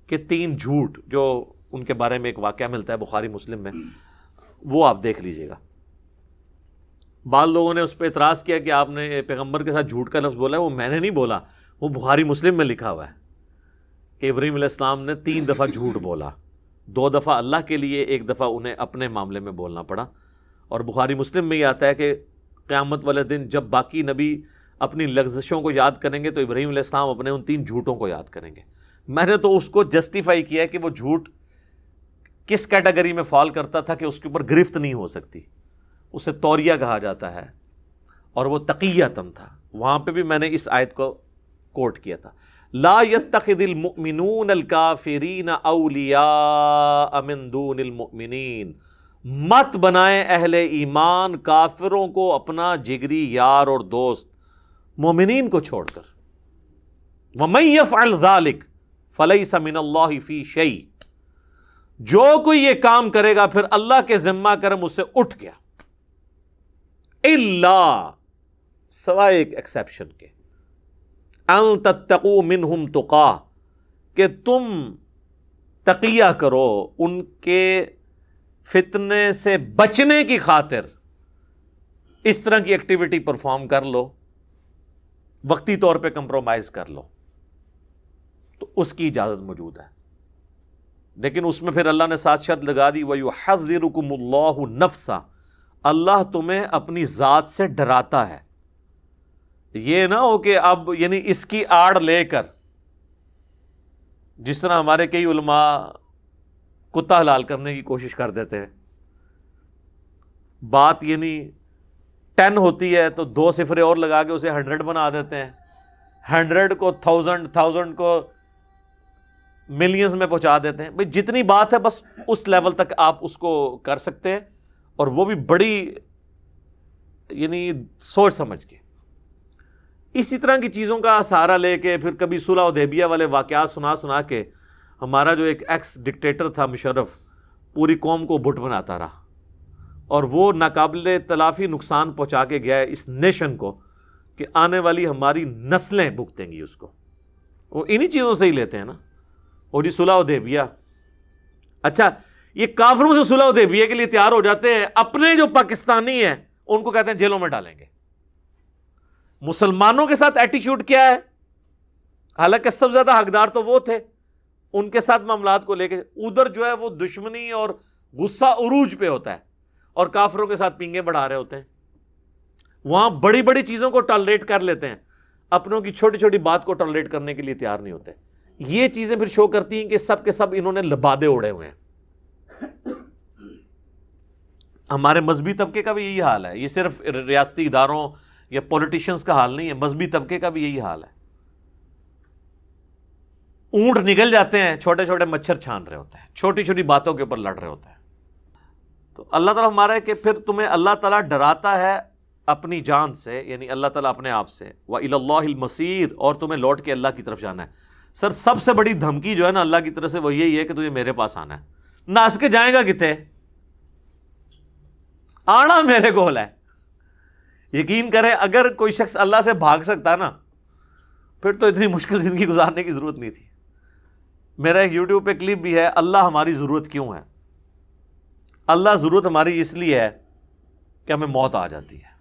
[SPEAKER 1] کے 3 جھوٹ، جو ان کے بارے میں ایک واقعہ ملتا ہے بخاری مسلم میں، وہ آپ دیکھ لیجئے گا۔ بعض لوگوں نے اس پہ اعتراض کیا کہ آپ نے پیغمبر کے ساتھ جھوٹ کا لفظ بولا ہے، وہ میں نے نہیں بولا، وہ بخاری مسلم میں لکھا ہوا ہے کہ ابراہیم علیہ السلام نے 3 دفعہ جھوٹ بولا، 2 دفعہ اللہ کے لیے، 1 دفعہ انہیں اپنے معاملے میں بولنا پڑا۔ اور بخاری مسلم میں یہ آتا ہے کہ قیامت والے دن جب باقی نبی اپنی لغزشوں کو یاد کریں گے تو ابراہیم علیہ السلام اپنے ان 3 جھوٹوں کو یاد کریں گے۔ میں نے تو اس کو جسٹیفائی کیا ہے کہ وہ جھوٹ کس کیٹیگری میں فال کرتا تھا کہ اس کے اوپر گرفت نہیں ہو سکتی، اسے توریہ کہا جاتا ہے، اور وہ تقیۃً تھا۔ وہاں پہ بھی میں نے اس آیت کو کوٹ کیا تھا، لا يتخذ المؤمنون الکافرین اولیاء من دون المؤمنین، مت بنائیں اہل ایمان کافروں کو اپنا جگری یار اور دوست مومنین کو چھوڑ کر۔ وَمَن يَفْعَلْ ذَلِكَ فَلَيْسَ مِنَ اللَّهِ فِي شَيْءٍ، جو کوئی یہ کام کرے گا پھر اللہ کے ذمہ کرم اس سے اٹھ گیا، الا سوائے ایک ایکسیپشن کے، ان تتقوا منہم تقا، کہ تم تقیہ کرو ان کے فتنے سے بچنے کی خاطر اس طرح کی ایکٹیویٹی پرفارم کر لو، وقتی طور پہ کمپرومائز کر لو، تو اس کی اجازت موجود ہے۔ لیکن اس میں پھر اللہ نے ساتھ شرط لگا دی، وَيُحَذِّرُكُمُ اللَّهُ نَفْسَهُ، اللہ تمہیں اپنی ذات سے ڈراتا ہے۔ یہ نہ ہو کہ اب یعنی اس کی آڑ لے کر، جس طرح ہمارے کئی علماء کتا حلال کرنے کی کوشش کر دیتے ہیں، بات یعنی 10 ہوتی ہے تو 2 صفرے اور لگا کے اسے 100 بنا دیتے ہیں، 100 کو 1000 کو ملینز میں پہنچا دیتے ہیں۔ بھئی جتنی بات ہے بس اس لیول تک آپ اس کو کر سکتے ہیں، اور وہ بھی بڑی یعنی سوچ سمجھ کے۔ اسی طرح کی چیزوں کا سہارا لے کے پھر کبھی صلح حدیبیہ والے واقعات سنا کے ہمارا جو ایک ایکس ڈکٹیٹر تھا مشرف، پوری قوم کو بت بناتا رہا، اور وہ ناقابل تلافی نقصان پہنچا کے گیا ہے اس نیشن کو، کہ آنے والی ہماری نسلیں بھگتیں گی اس کو۔ وہ انہی چیزوں سے ہی لیتے ہیں نا، اور جی صلح حدیبیہ، اچھا یہ کافروں سے صلح حدیبیہ کے لیے تیار ہو جاتے ہیں، اپنے جو پاکستانی ہیں ان کو کہتے ہیں جیلوں میں ڈالیں گے۔ مسلمانوں کے ساتھ ایٹیچیوڈ کیا ہے؟ حالانکہ سب سے زیادہ حقدار تو وہ تھے، ان کے ساتھ معاملات کو لے کے ادھر جو ہے وہ دشمنی اور غصہ عروج پہ ہوتا ہے، اور کافروں کے ساتھ پینگے بڑھا رہے ہوتے ہیں۔ وہاں بڑی بڑی چیزوں کو ٹالریٹ کر لیتے ہیں، اپنوں کی چھوٹی چھوٹی بات کو ٹالریٹ کرنے کے لیے تیار نہیں ہوتے۔ یہ چیزیں پھر شو کرتی ہیں کہ سب کے سب انہوں نے لبادے اڑے ہوئے ہیں۔ ہمارے مذہبی طبقے کا بھی یہی حال ہے، یہ صرف ریاستی اداروں یا پولیٹیشنز کا حال نہیں ہے، مذہبی طبقے کا بھی یہی حال ہے۔ اونٹ نگل جاتے ہیں، چھوٹے چھوٹے مچھر چھان رہے ہوتے ہیں، چھوٹی چھوٹی باتوں کے اوپر لڑ رہے ہوتے ہیں۔ تو اللہ تعالیٰ ہمارا ہے کہ پھر تمہیں اللہ تعالیٰ ڈراتا ہے اپنی جان سے، یعنی اللہ تعالیٰ اپنے آپ سے، وَإِلَى اللَّهِ الْمَصِيرُ، اور تمہیں لوٹ کے اللہ کی طرف جانا ہے۔ سر سب سے بڑی دھمکی جو ہے نا اللہ کی طرف سے وہ یہی ہے کہ تجھے میرے پاس آنا ہے۔ ناس کے جائیں گا کتے؟ آنا میرے کول ہے۔ یقین کریں اگر کوئی شخص اللہ سے بھاگ سکتا نا، پھر تو اتنی مشکل زندگی گزارنے کی ضرورت نہیں تھی۔ میرا ایک یوٹیوب پہ کلپ بھی ہے، اللہ ہماری ضرورت کیوں ہے؟ اللہ ضرورت ہماری اس لیے ہے کہ ہمیں موت آ جاتی ہے۔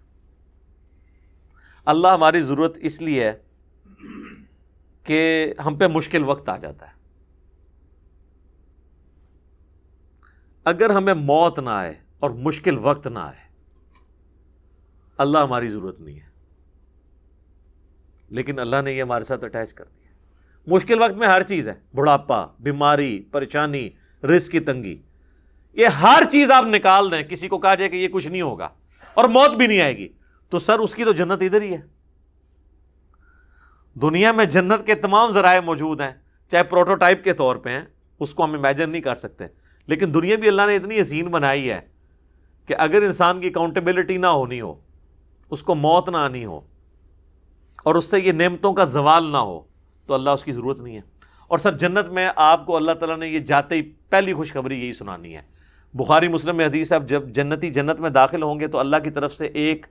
[SPEAKER 1] اللہ ہماری ضرورت اس لیے ہے کہ ہم پہ مشکل وقت آ جاتا ہے۔ اگر ہمیں موت نہ آئے اور مشکل وقت نہ آئے، اللہ ہماری ضرورت نہیں ہے، لیکن اللہ نے یہ ہمارے ساتھ اٹیچ کر دیا۔ مشکل وقت میں ہر چیز ہے، بڑھاپا، بیماری، پریشانی، رزق کی تنگی، یہ ہر چیز آپ نکال دیں، کسی کو کہا جائے کہ یہ کچھ نہیں ہوگا اور موت بھی نہیں آئے گی، تو سر اس کی تو جنت ادھر ہی ہے۔ دنیا میں جنت کے تمام ذرائع موجود ہیں، چاہے پروٹوٹائپ کے طور پہ ہیں، اس کو ہم امیجن نہیں کر سکتے، لیکن دنیا بھی اللہ نے اتنی حسین بنائی ہے کہ اگر انسان کی اکاؤنٹیبلٹی نہ ہونی ہو، اس کو موت نہ آنی ہو، اور اس سے یہ نعمتوں کا زوال نہ ہو، تو اللہ اس کی ضرورت نہیں ہے۔ اور سر جنت میں آپ کو اللہ تعالیٰ نے یہ جاتے ہی پہلی خوشخبری یہی سنانی ہے۔ بخاری مسلم میں حدیث ہے، جب جنتی جنت میں داخل ہوں گے تو اللہ کی طرف سے ایک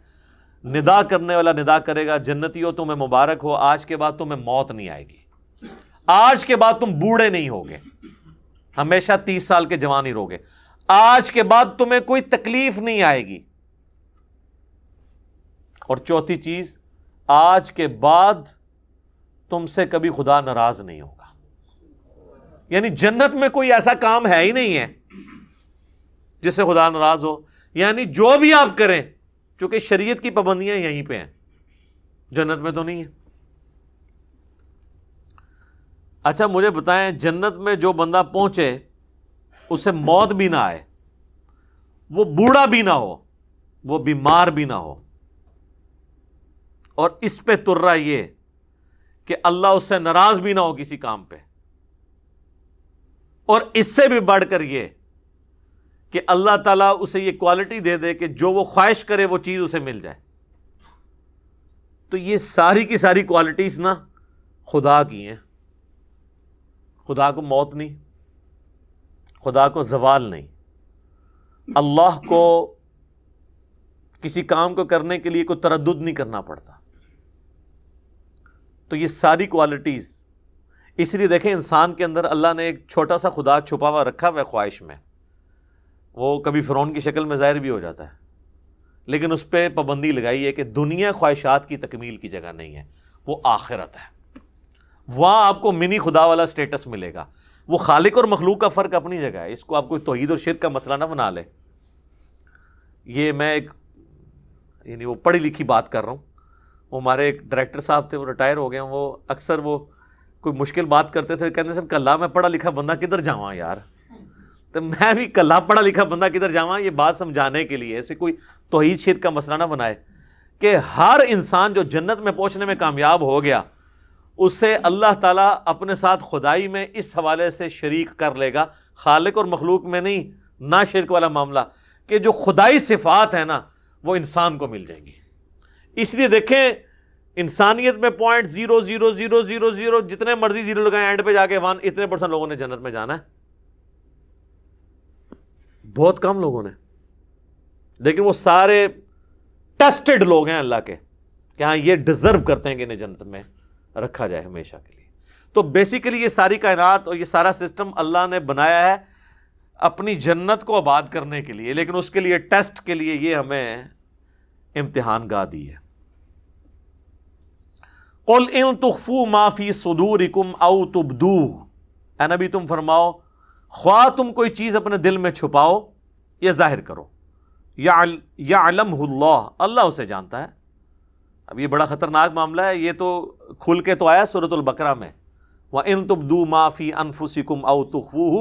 [SPEAKER 1] ندا کرنے والا ندا کرے گا، جنتیوں تمہیں مبارک ہو، آج کے بعد تمہیں موت نہیں آئے گی، آج کے بعد تم بوڑھے نہیں ہوگے، ہمیشہ 30 سال کے جوان ہی رہوگے، آج کے بعد تمہیں کوئی تکلیف نہیں آئے گی، اور چوتھی چیز، آج کے بعد تم سے کبھی خدا ناراض نہیں ہوگا۔ یعنی جنت میں کوئی ایسا کام ہے ہی نہیں ہے جس سے خدا ناراض ہو، یعنی جو بھی آپ کریں، چونکہ شریعت کی پابندیاں یہیں پہ ہیں، جنت میں تو نہیں ہے۔ اچھا مجھے بتائیں، جنت میں جو بندہ پہنچے اسے موت بھی نہ آئے، وہ بوڑھا بھی نہ ہو، وہ بیمار بھی نہ ہو، اور اس پہ ترا یہ کہ اللہ اس سے ناراض بھی نہ ہو کسی کام پہ، اور اس سے بھی بڑھ کر یہ کہ اللہ تعالیٰ اسے یہ کوالٹی دے دے کہ جو وہ خواہش کرے وہ چیز اسے مل جائے، تو یہ ساری کی ساری کوالٹیز نا خدا کی ہیں۔ خدا کو موت نہیں، خدا کو زوال نہیں، اللہ کو کسی کام کو کرنے کے لیے کوئی تردد نہیں کرنا پڑتا. تو یہ ساری کوالٹیز، اس لیے دیکھیں انسان کے اندر اللہ نے ایک چھوٹا سا خدا چھپا ہوا رکھا ہوا ہے خواہش میں، وہ کبھی فرعون کی شکل میں ظاہر بھی ہو جاتا ہے، لیکن اس پہ پابندی لگائی ہے کہ دنیا خواہشات کی تکمیل کی جگہ نہیں ہے، وہ آخرت ہے. وہاں آپ کو منی خدا والا سٹیٹس ملے گا. وہ خالق اور مخلوق کا فرق اپنی جگہ ہے، اس کو آپ کوئی توحید اور شرک کا مسئلہ نہ بنا لے. یہ میں ایک یعنی وہ پڑھی لکھی بات کر رہا ہوں. وہ ہمارے ایک ڈائریکٹر صاحب تھے، وہ ریٹائر ہو گئے ہیں. وہ اکثر وہ کوئی مشکل بات کرتے تھے، کہتے سر کلا میں پڑھا لکھا بندہ کدھر جاواں یار. تو میں بھی کلا پڑھا لکھا بندہ کدھر جاواں، یہ بات سمجھانے کے لیے، ایسے کوئی توحید شرک کا مسئلہ نہ بنائے کہ ہر انسان جو جنت میں پہنچنے میں کامیاب ہو گیا، اسے اللہ تعالیٰ اپنے ساتھ خدائی میں اس حوالے سے شریک کر لے گا، خالق اور مخلوق میں نہیں، نہ شرک والا معاملہ، کہ جو خدائی صفات ہیں نا وہ انسان کو مل جائیں گی. اس لیے دیکھیں انسانیت میں 0.00000 جتنے مرضی زیرو لگائیں، اینڈ پہ جا کے 1 اتنے % لوگوں نے جنت میں جانا ہے. بہت کم لوگوں نے، لیکن وہ سارے ٹیسٹڈ لوگ ہیں اللہ کے کہ ہاں یہ ڈیزرو کرتے ہیں کہ انہیں جنت میں رکھا جائے ہمیشہ کے لیے. تو بیسیکلی یہ ساری کائنات اور یہ سارا سسٹم اللہ نے بنایا ہے اپنی جنت کو آباد کرنے کے لیے، لیکن اس کے لیے ٹیسٹ کے لیے یہ ہمیں امتحان گاہ دی ہے. قُلْ إِن تُخْفُوا مَا فِي صُدُورِكُمْ أَوْ تُبْدُوهُ، اے نبی تم فرماؤ خواہ تم کوئی چیز اپنے دل میں چھپاؤ یا ظاہر کرو، يَعْلَمْهُ اللَّهُ، اللہ اسے جانتا ہے. اب یہ بڑا خطرناک معاملہ ہے، یہ تو کھل کے تو آیا سورۃ البقرہ میں، وَإِن تُبْدُوا مَا فِي أَنفُسِكُمْ أَوْ تُخْفُوهُ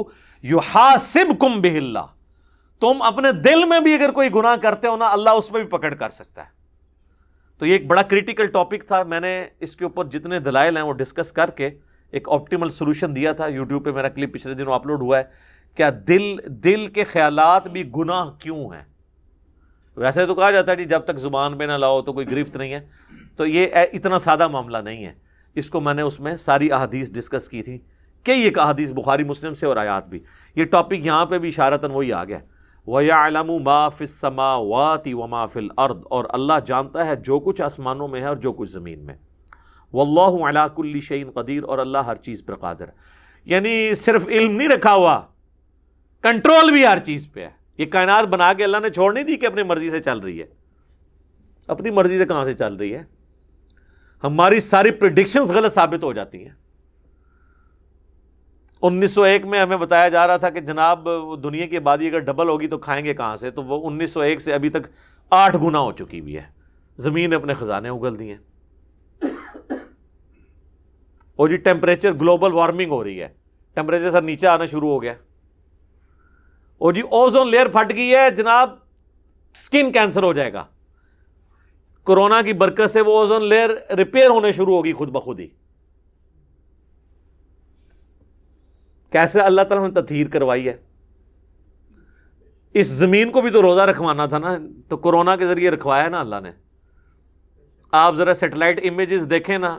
[SPEAKER 1] يُحَاسِبْكُمْ بِهِ اللَّهُ. تم اپنے دل میں بھی اگر کوئی گناہ کرتے ہو نا، اللہ اس میں بھی پکڑ کر سکتا ہے. تو یہ ایک بڑا کریٹیکل ٹاپک تھا. میں نے اس کے اوپر جتنے دلائل ہیں وہ ڈسکس کر کے ایک آپٹیمل سولوشن دیا تھا. یوٹیوب پہ میرا کلپ پچھلے دنوں اپلوڈ ہوا ہے. کیا دل کے خیالات بھی گناہ کیوں ہیں؟ ویسے تو کہا جاتا ہے کہ جب تک زبان پہ نہ لاؤ تو کوئی گرفت نہیں ہے. تو یہ اتنا سادہ معاملہ نہیں ہے. اس کو میں نے اس میں ساری احادیث ڈسکس کی تھی، کئی ایک احادیث بخاری مسلم سے اور آیات بھی. یہ ٹاپک یہاں پہ بھی اشارتاً وہی آ گیا. وَيَعْلَمُ مَا فِي السَّمَاوَاتِ وَمَا فِي الْأَرْضِ، اور اللہ جانتا ہے جو کچھ آسمانوں میں ہے اور جو کچھ زمین میں. وَاللَّهُ عَلَىٰ كُلِّ شَيْءٍ قدیر، اور اللہ ہر چیز پر قادر ہے. یعنی صرف علم نہیں رکھا ہوا، کنٹرول بھی ہر چیز پہ ہے. یہ کائنات بنا کے اللہ نے چھوڑ نہیں دی کہ اپنی مرضی سے چل رہی ہے. اپنی مرضی سے کہاں سے چل رہی ہے؟ ہماری ساری پریڈکشنز غلط ثابت ہو جاتی ہیں. 1901 میں ہمیں بتایا جا رہا تھا کہ جناب دنیا کی آبادی اگر ڈبل ہوگی تو کھائیں گے کہاں سے؟ تو وہ 1901 سے ابھی تک 8 گنا ہو چکی بھی ہے. زمین نے اپنے خزانے اگل دیے. اور جی ٹیمپریچر، گلوبل وارمنگ ہو رہی ہے، ٹیمپریچر سر نیچے آنا شروع ہو گیا. اور جی اوزون لیئر پھٹ گئی ہے جناب، سکن کینسر ہو جائے گا. کورونا کی برکت سے وہ اوزون لیئر ریپیئر ہونے شروع ہوگی خود بخود ہی. کیسے اللہ تعالیٰ نے تطہیر کروائی ہے. اس زمین کو بھی تو روزہ رکھوانا تھا نا، تو کورونا کے ذریعے رکھوایا نا اللہ نے. آپ ذرا سیٹلائٹ امیجز دیکھیں نا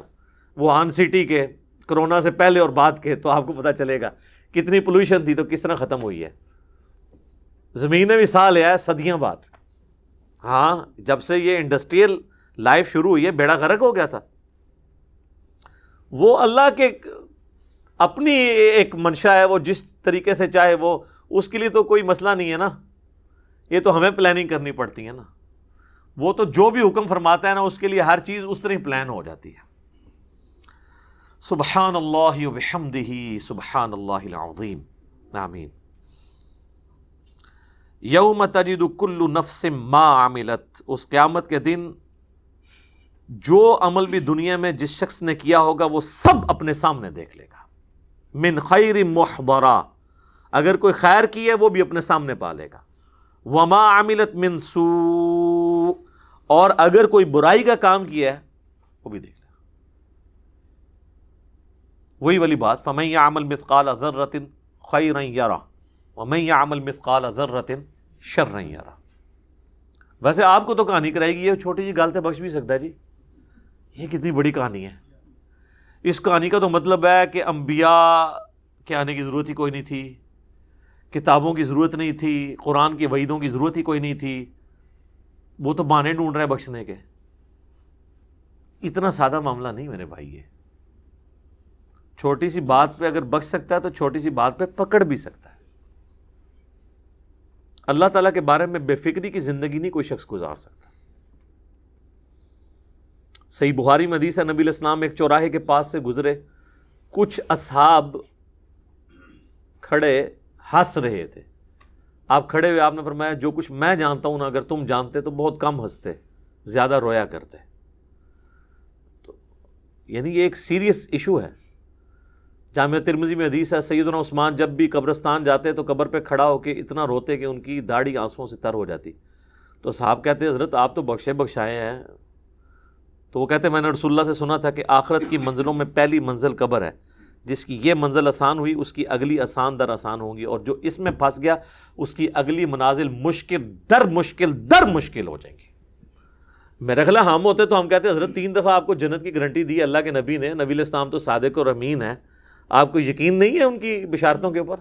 [SPEAKER 1] ووہان سٹی کے، کورونا سے پہلے اور بعد کے، تو آپ کو پتہ چلے گا کتنی پولوشن تھی تو کس طرح ختم ہوئی ہے. زمین نے بھی سا لیا ہے صدیاں بعد. ہاں جب سے یہ انڈسٹریل لائف شروع ہوئی ہے بیڑا غرق ہو گیا تھا. وہ اللہ کے اپنی ایک منشا ہے، وہ جس طریقے سے چاہے وہ، اس کے لیے تو کوئی مسئلہ نہیں ہے نا. یہ تو ہمیں پلاننگ کرنی پڑتی ہے نا. وہ تو جو بھی حکم فرماتا ہے نا اس کے لیے ہر چیز اس طرح پلان ہو جاتی ہے. سبحان اللہ وبحمدہ سبحان اللہ العظیم. آمین. یوم تجد کل نفس ما عملت، اس قیامت کے دن جو عمل بھی دنیا میں جس شخص نے کیا ہوگا وہ سب اپنے سامنے دیکھ لے گا. من خیر محضرا، اگر کوئی خیر کی ہے وہ بھی اپنے سامنے پا لے گا. وما عملت من سوء، اور اگر کوئی برائی کا کام کیا ہے وہ بھی دیکھ لے گا. وہی والی بات، فمن یعمل مثقال ذرۃ خیرا یرہ ومن یعمل مثقال ذرۃ شرا یرہ. ویسے آپ کو تو کہانی کرائے گی، یہ چھوٹی جی غلطیں بخش بھی سکتا ہے جی. یہ کتنی بڑی کہانی ہے. اس کہانی کا تو مطلب ہے کہ انبیاء کے آنے کی ضرورت ہی کوئی نہیں تھی، کتابوں کی ضرورت نہیں تھی، قرآن کی وعیدوں کی ضرورت ہی کوئی نہیں تھی، وہ تو بہانے ڈھونڈ رہے ہیں بخشنے کے. اتنا سادہ معاملہ نہیں میرے بھائی. یہ چھوٹی سی بات پہ اگر بخش سکتا ہے تو چھوٹی سی بات پہ پکڑ بھی سکتا ہے. اللہ تعالیٰ کے بارے میں بے فکری کی زندگی نہیں کوئی شخص گزار سکتا. صحیح بخاری میں حدیث ہے، نبی علیہ السلام ایک چوراہے کے پاس سے گزرے، کچھ اصحاب کھڑے ہنس رہے تھے. آپ کھڑے ہوئے آپ نے فرمایا جو کچھ میں جانتا ہوں نا اگر تم جانتے تو بہت کم ہنستے، زیادہ رویا کرتے. تو یعنی یہ ایک سیریس ایشو ہے. جامعہ ترمذی میں حدیث ہے، سیدنا عثمان جب بھی قبرستان جاتے تو قبر پہ کھڑا ہو کے اتنا روتے کہ ان کی داڑھی آنسوؤں سے تر ہو جاتی. تو صحاب کہتے حضرت آپ تو بخشے بخشائے ہیں. تو وہ کہتے میں نے رسول اللہ سے سنا تھا کہ آخرت کی منزلوں میں پہلی منزل قبر ہے، جس کی یہ منزل آسان ہوئی اس کی اگلی آسان در آسان ہوں گی، اور جو اس میں پھنس گیا اس کی اگلی منازل مشکل در مشکل ہو جائیں گی. میرے خیال ہم ہوتے تو ہم کہتے حضرت 3 دفعہ آپ کو جنت کی گارنٹی دی اللہ کے نبی نے، نبی علیہ السلام تو صادق اور امین ہے، آپ کو یقین نہیں ہے ان کی بشارتوں کے اوپر؟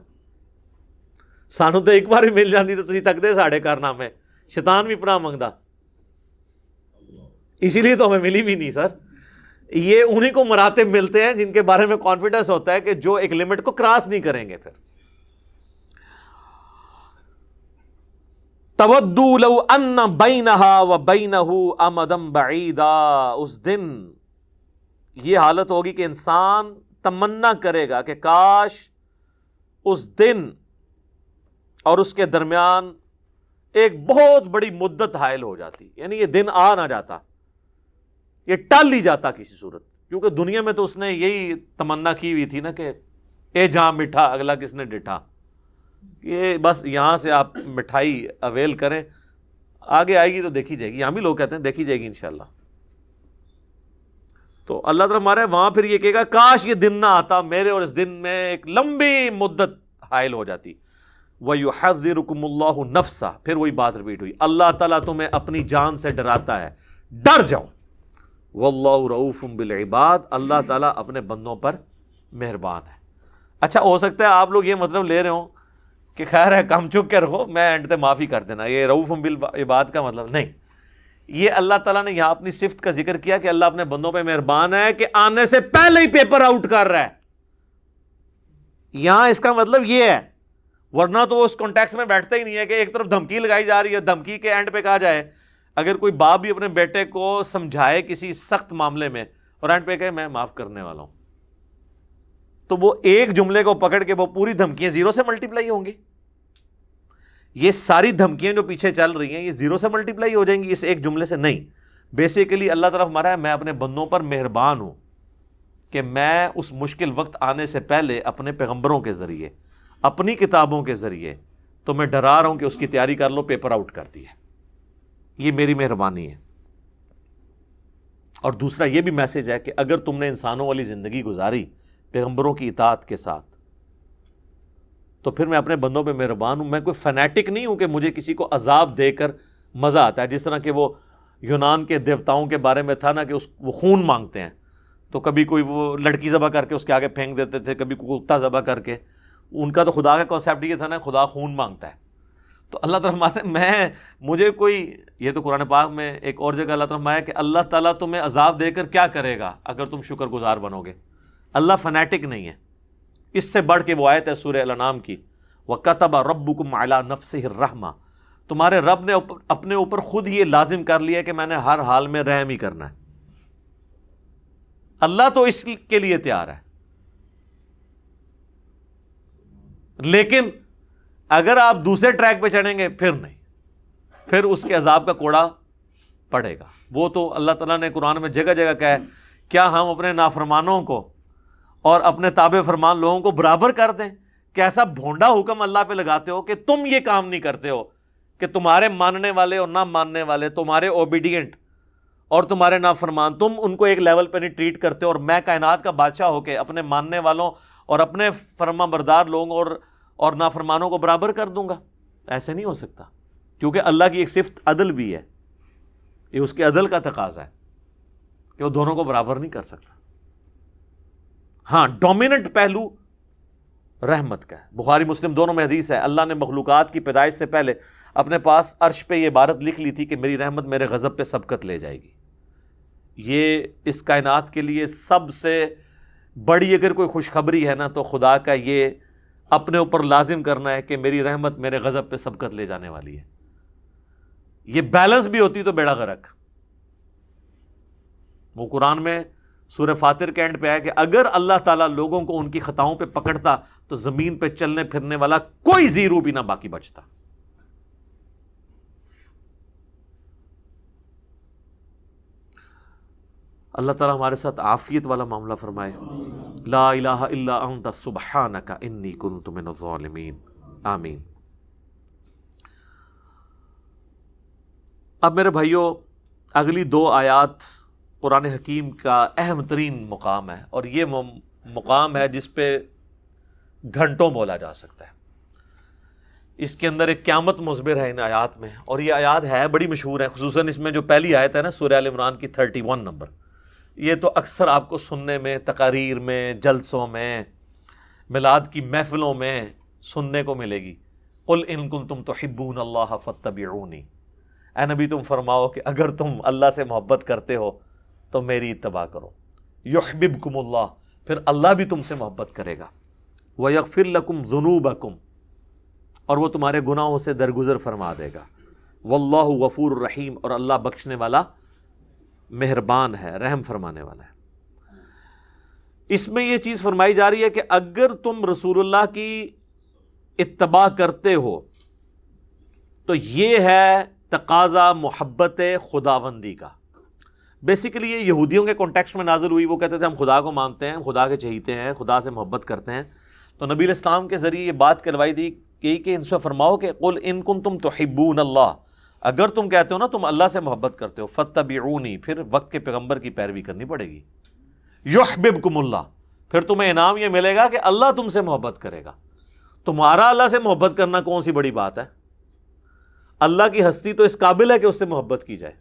[SPEAKER 1] سانو تو ایک بار ہی مل جاتی تو تسی تکتے ساڑھے کارنامے، شیطان بھی پناہ منگدا. اسی لیے تو ہمیں ملی بھی نہیں سر. یہ انہی کو مراتب ملتے ہیں جن کے بارے میں کانفیڈنس ہوتا ہے کہ جو ایک لمٹ کو کراس نہیں کریں گے. پھر تودوا لو ان بینہا و بینہ امدا بعیدا، اس دن یہ حالت ہوگی کہ انسان تمنا کرے گا کہ کاش اس دن اور اس کے درمیان ایک بہت بڑی مدت حائل ہو جاتی، یعنی یہ دن آ نہ جاتا، یہ ٹل ہی جاتا کسی صورت. کیونکہ دنیا میں تو اس نے یہی تمنا کی ہوئی تھی نا کہ اے جہاں میٹھا اگلا کس نے ڈٹھا، یہ بس یہاں سے آپ مٹھائی اویل کریں، آگے آئے گی تو دیکھی جائے گی. یہاں بھی لوگ کہتے ہیں دیکھی جائے گی انشاءاللہ. تو اللہ تعالیٰ ہمارے وہاں پھر یہ کہے گا کاش یہ دن نہ آتا میرے اور اس دن میں ایک لمبی مدت حائل ہو جاتی. وَيُحَذِّرُكُمُ اللَّهُ نَفْسَهُ، پھر وہی بات ریپیٹ ہوئی، اللہ تعالیٰ تمہیں اپنی جان سے ڈراتا ہے، ڈر جاؤ. وَاللَّهُ رَؤُوفٌ بِالْعِبَادِ، اللہ تعالیٰ اپنے بندوں پر مہربان ہے. اچھا ہو سکتا ہے آپ لوگ یہ مطلب لے رہے ہوں کہ خیر ہے کم چک کے رکھو، میں اینڈ تے معافی کر دینا. یہ رؤوف بالعباد کا مطلب نہیں. یہ اللہ تعالیٰ نے یہاں اپنی صفت کا ذکر کیا کہ اللہ اپنے بندوں پہ مہربان ہے کہ آنے سے پہلے ہی پیپر آؤٹ کر رہا ہے. یہاں اس کا مطلب یہ ہے، ورنہ تو وہ اس کانٹیکس میں بیٹھتا ہی نہیں ہے کہ ایک طرف دھمکی لگائی جا رہی ہے، دھمکی کے اینڈ پہ کہا جائے اگر کوئی باپ بھی اپنے بیٹے کو سمجھائے کسی سخت معاملے میں اور اینڈ پہ کہے میں معاف کرنے والا ہوں، تو وہ ایک جملے کو پکڑ کے وہ پوری دھمکیاں 0 سے ملٹیپلائی ہوں گی. یہ ساری دھمکیاں جو پیچھے چل رہی ہیں یہ 0 سے ملٹیپلائی ہو جائیں گی اس ایک جملے سے نہیں. بیسیکلی اللہ طرف ہمارا ہے میں اپنے بندوں پر مہربان ہوں کہ میں اس مشکل وقت آنے سے پہلے اپنے پیغمبروں کے ذریعے اپنی کتابوں کے ذریعے تو میں ڈرا رہا ہوں کہ اس کی تیاری کر لو، پیپر آؤٹ کر دی ہے. یہ میری مہربانی ہے. اور دوسرا یہ بھی میسج ہے کہ اگر تم نے انسانوں والی زندگی گزاری پیغمبروں کی اطاعت کے ساتھ تو پھر میں اپنے بندوں پہ مہربان ہوں. میں کوئی فنیٹک نہیں ہوں کہ مجھے کسی کو عذاب دے کر مزہ آتا ہے، جس طرح کہ وہ یونان کے دیوتاؤں کے بارے میں تھا نا کہ وہ خون مانگتے ہیں، تو کبھی کوئی وہ لڑکی ذبح کر کے اس کے آگے پھینک دیتے تھے، کبھی کوئی کتا ذبح کر کے. ان کا تو خدا کا کانسیپٹ یہ تھا نا خدا خون مانگتا ہے. تو اللہ تعالیٰ فرماتے ہیں مجھے کوئی، یہ تو قرآن پاک میں ایک اور جگہ اللہ تعالیٰ فرمایا کہ اللہ تعالیٰ تمہیں عذاب دے کر کیا کرے گا اگر تم شکر گزار بنو گے. اللہ فنیٹک نہیں ہے. اس سے بڑھ کے وہ آیت ہے سورہ الانعام کی، وَكَتَبَ رَبُّكُمْ عَلَى نَفْسِهِ الرَّحْمَةِ، تمہارے رب نے اپنے اوپر خود یہ لازم کر لیا کہ میں نے ہر حال میں رحم ہی کرنا ہے. اللہ تو اس کے لیے تیار ہے، لیکن اگر آپ دوسرے ٹریک پہ چڑھیں گے پھر نہیں، پھر اس کے عذاب کا کوڑا پڑے گا. وہ تو اللہ تعالیٰ نے قرآن میں جگہ جگہ کہا ہے کیا ہم اپنے نافرمانوں کو اور اپنے تابع فرمان لوگوں کو برابر کر دیں؟ کیسا بھونڈا حکم اللہ پہ لگاتے ہو کہ تم یہ کام نہیں کرتے ہو کہ تمہارے ماننے والے اور نہ ماننے والے، تمہارے اوبیڈینٹ اور تمہارے نافرمان، تم ان کو ایک لیول پہ نہیں ٹریٹ کرتے، اور میں کائنات کا بادشاہ ہو کے اپنے ماننے والوں اور اپنے فرما بردار لوگوں اور نافرمانوں کو برابر کر دوں گا. ایسے نہیں ہو سکتا، کیونکہ اللہ کی ایک صفت عدل بھی ہے، یہ اس کے عدل کا تقاضا ہے کہ وہ دونوں کو برابر نہیں کر سکتا. ہاں ڈومیننٹ پہلو رحمت کا ہے۔ بخاری مسلم دونوں میں حدیث ہے، اللہ نے مخلوقات کی پیدائش سے پہلے اپنے پاس عرش پہ یہ عبارت لکھ لی تھی کہ میری رحمت میرے غضب پہ سبقت لے جائے گی۔ یہ اس کائنات کے لیے سب سے بڑی اگر کوئی خوشخبری ہے نا تو خدا کا یہ اپنے اوپر لازم کرنا ہے کہ میری رحمت میرے غضب پہ سبقت لے جانے والی ہے۔ یہ بیلنس بھی ہوتی تو بیڑا غرق۔ وہ قرآن میں سورہ فاطر کے اینڈ پہ ہے کہ اگر اللہ تعالیٰ لوگوں کو ان کی خطاؤں پہ پکڑتا تو زمین پہ چلنے پھرنے والا کوئی زیرو بھی نہ باقی بچتا۔ اللہ تعالیٰ ہمارے ساتھ عافیت والا معاملہ فرمائے۔ لا الہ الا انت سبحانک انی کنت من الظالمین، آمین۔ اب میرے بھائیوں، اگلی 2 آیات قرآن حکیم کا اہم ترین مقام ہے، اور یہ مقام ہے جس پہ گھنٹوں بولا جا سکتا ہے۔ اس کے اندر ایک قیامت مخبر ہے ان آیات میں، اور یہ آیات ہے بڑی مشہور ہے، خصوصاً اس میں جو پہلی آیت ہے نا سورہ آل عمران کی 31 نمبر، یہ تو اکثر آپ کو سننے میں، تقاریر میں، جلسوں میں، میلاد کی محفلوں میں سننے کو ملے گی۔ قل ان کنتم تحبون اللہ فاتبعونی، اے نبی تم فرماؤ کہ اگر تم اللہ سے محبت کرتے ہو تو میری اتباع کرو۔ یحببکم اللہ، پھر اللہ بھی تم سے محبت کرے گا۔ ویغفر لکم ذنوبکم، اور وہ تمہارے گناہوں سے درگزر فرما دے گا۔ واللہ غفور الرحیم، اور اللہ بخشنے والا مہربان ہے، رحم فرمانے والا ہے۔ اس میں یہ چیز فرمائی جا رہی ہے کہ اگر تم رسول اللہ کی اتباع کرتے ہو تو یہ ہے تقاضا محبت خداوندی کا۔ بیسیکلی یہ یہودیوں کے کانٹیکسٹ میں نازل ہوئی، وہ کہتے تھے ہم خدا کو مانتے ہیں، خدا کے چہیتے ہیں، خدا سے محبت کرتے ہیں، تو نبی علیہ السلام کے ذریعے یہ بات کروائی دی کہ ان سے فرماؤ کہ قل ان کنتم تحبون اللہ، اگر تم کہتے ہو نا تم اللہ سے محبت کرتے ہو، فاتبعونی، پھر وقت کے پیغمبر کی پیروی کرنی پڑے گی۔ یحببکم اللہ، پھر تمہیں انعام یہ ملے گا کہ اللہ تم سے محبت کرے گا۔ تمہارا اللہ سے محبت کرنا کون سی بڑی بات ہے؟ اللہ کی ہستی تو اس قابل ہے کہ اس سے محبت کی جائے،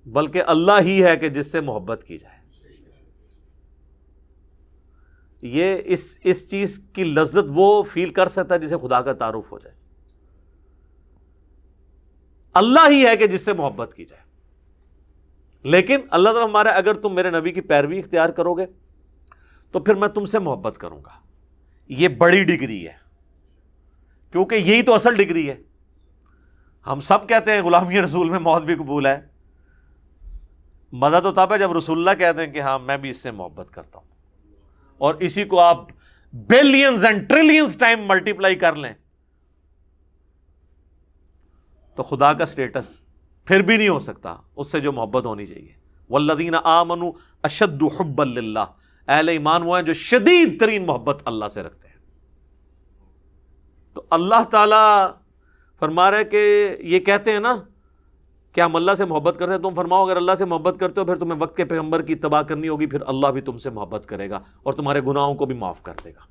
[SPEAKER 1] بلکہ اللہ ہی ہے کہ جس سے محبت کی جائے۔ یہ اس چیز کی لذت وہ فیل کر سکتا ہے جسے خدا کا تعارف ہو جائے۔ اللہ ہی ہے کہ جس سے محبت کی جائے، لیکن اللہ تعالیٰ ہمارا اگر تم میرے نبی کی پیروی اختیار کرو گے تو پھر میں تم سے محبت کروں گا۔ یہ بڑی ڈگری ہے، کیونکہ یہی تو اصل ڈگری ہے۔ ہم سب کہتے ہیں غلامی رسول میں موت بھی قبول ہے، مزہ تو تب ہے جب رسول اللہ کہتے ہیں کہ ہاں میں بھی اس سے محبت کرتا ہوں، اور اسی کو آپ billions and trillions time multiply کر لیں تو خدا کا سٹیٹس پھر بھی نہیں ہو سکتا اس سے جو محبت ہونی چاہیے۔ والذین آمنوا اشد حبا للہ، اہل ایمان وہ ہیں جو شدید ترین محبت اللہ سے رکھتے ہیں۔ تو اللہ تعالیٰ فرما رہے کہ یہ کہتے ہیں نا کہ ہم اللہ سے محبت کرتے ہیں، تم فرماؤ اگر اللہ سے محبت کرتے ہو پھر تمہیں وقت کے پیغمبر کی اتباع کرنی ہوگی، پھر اللہ بھی تم سے محبت کرے گا اور تمہارے گناہوں کو بھی معاف کر دے گا۔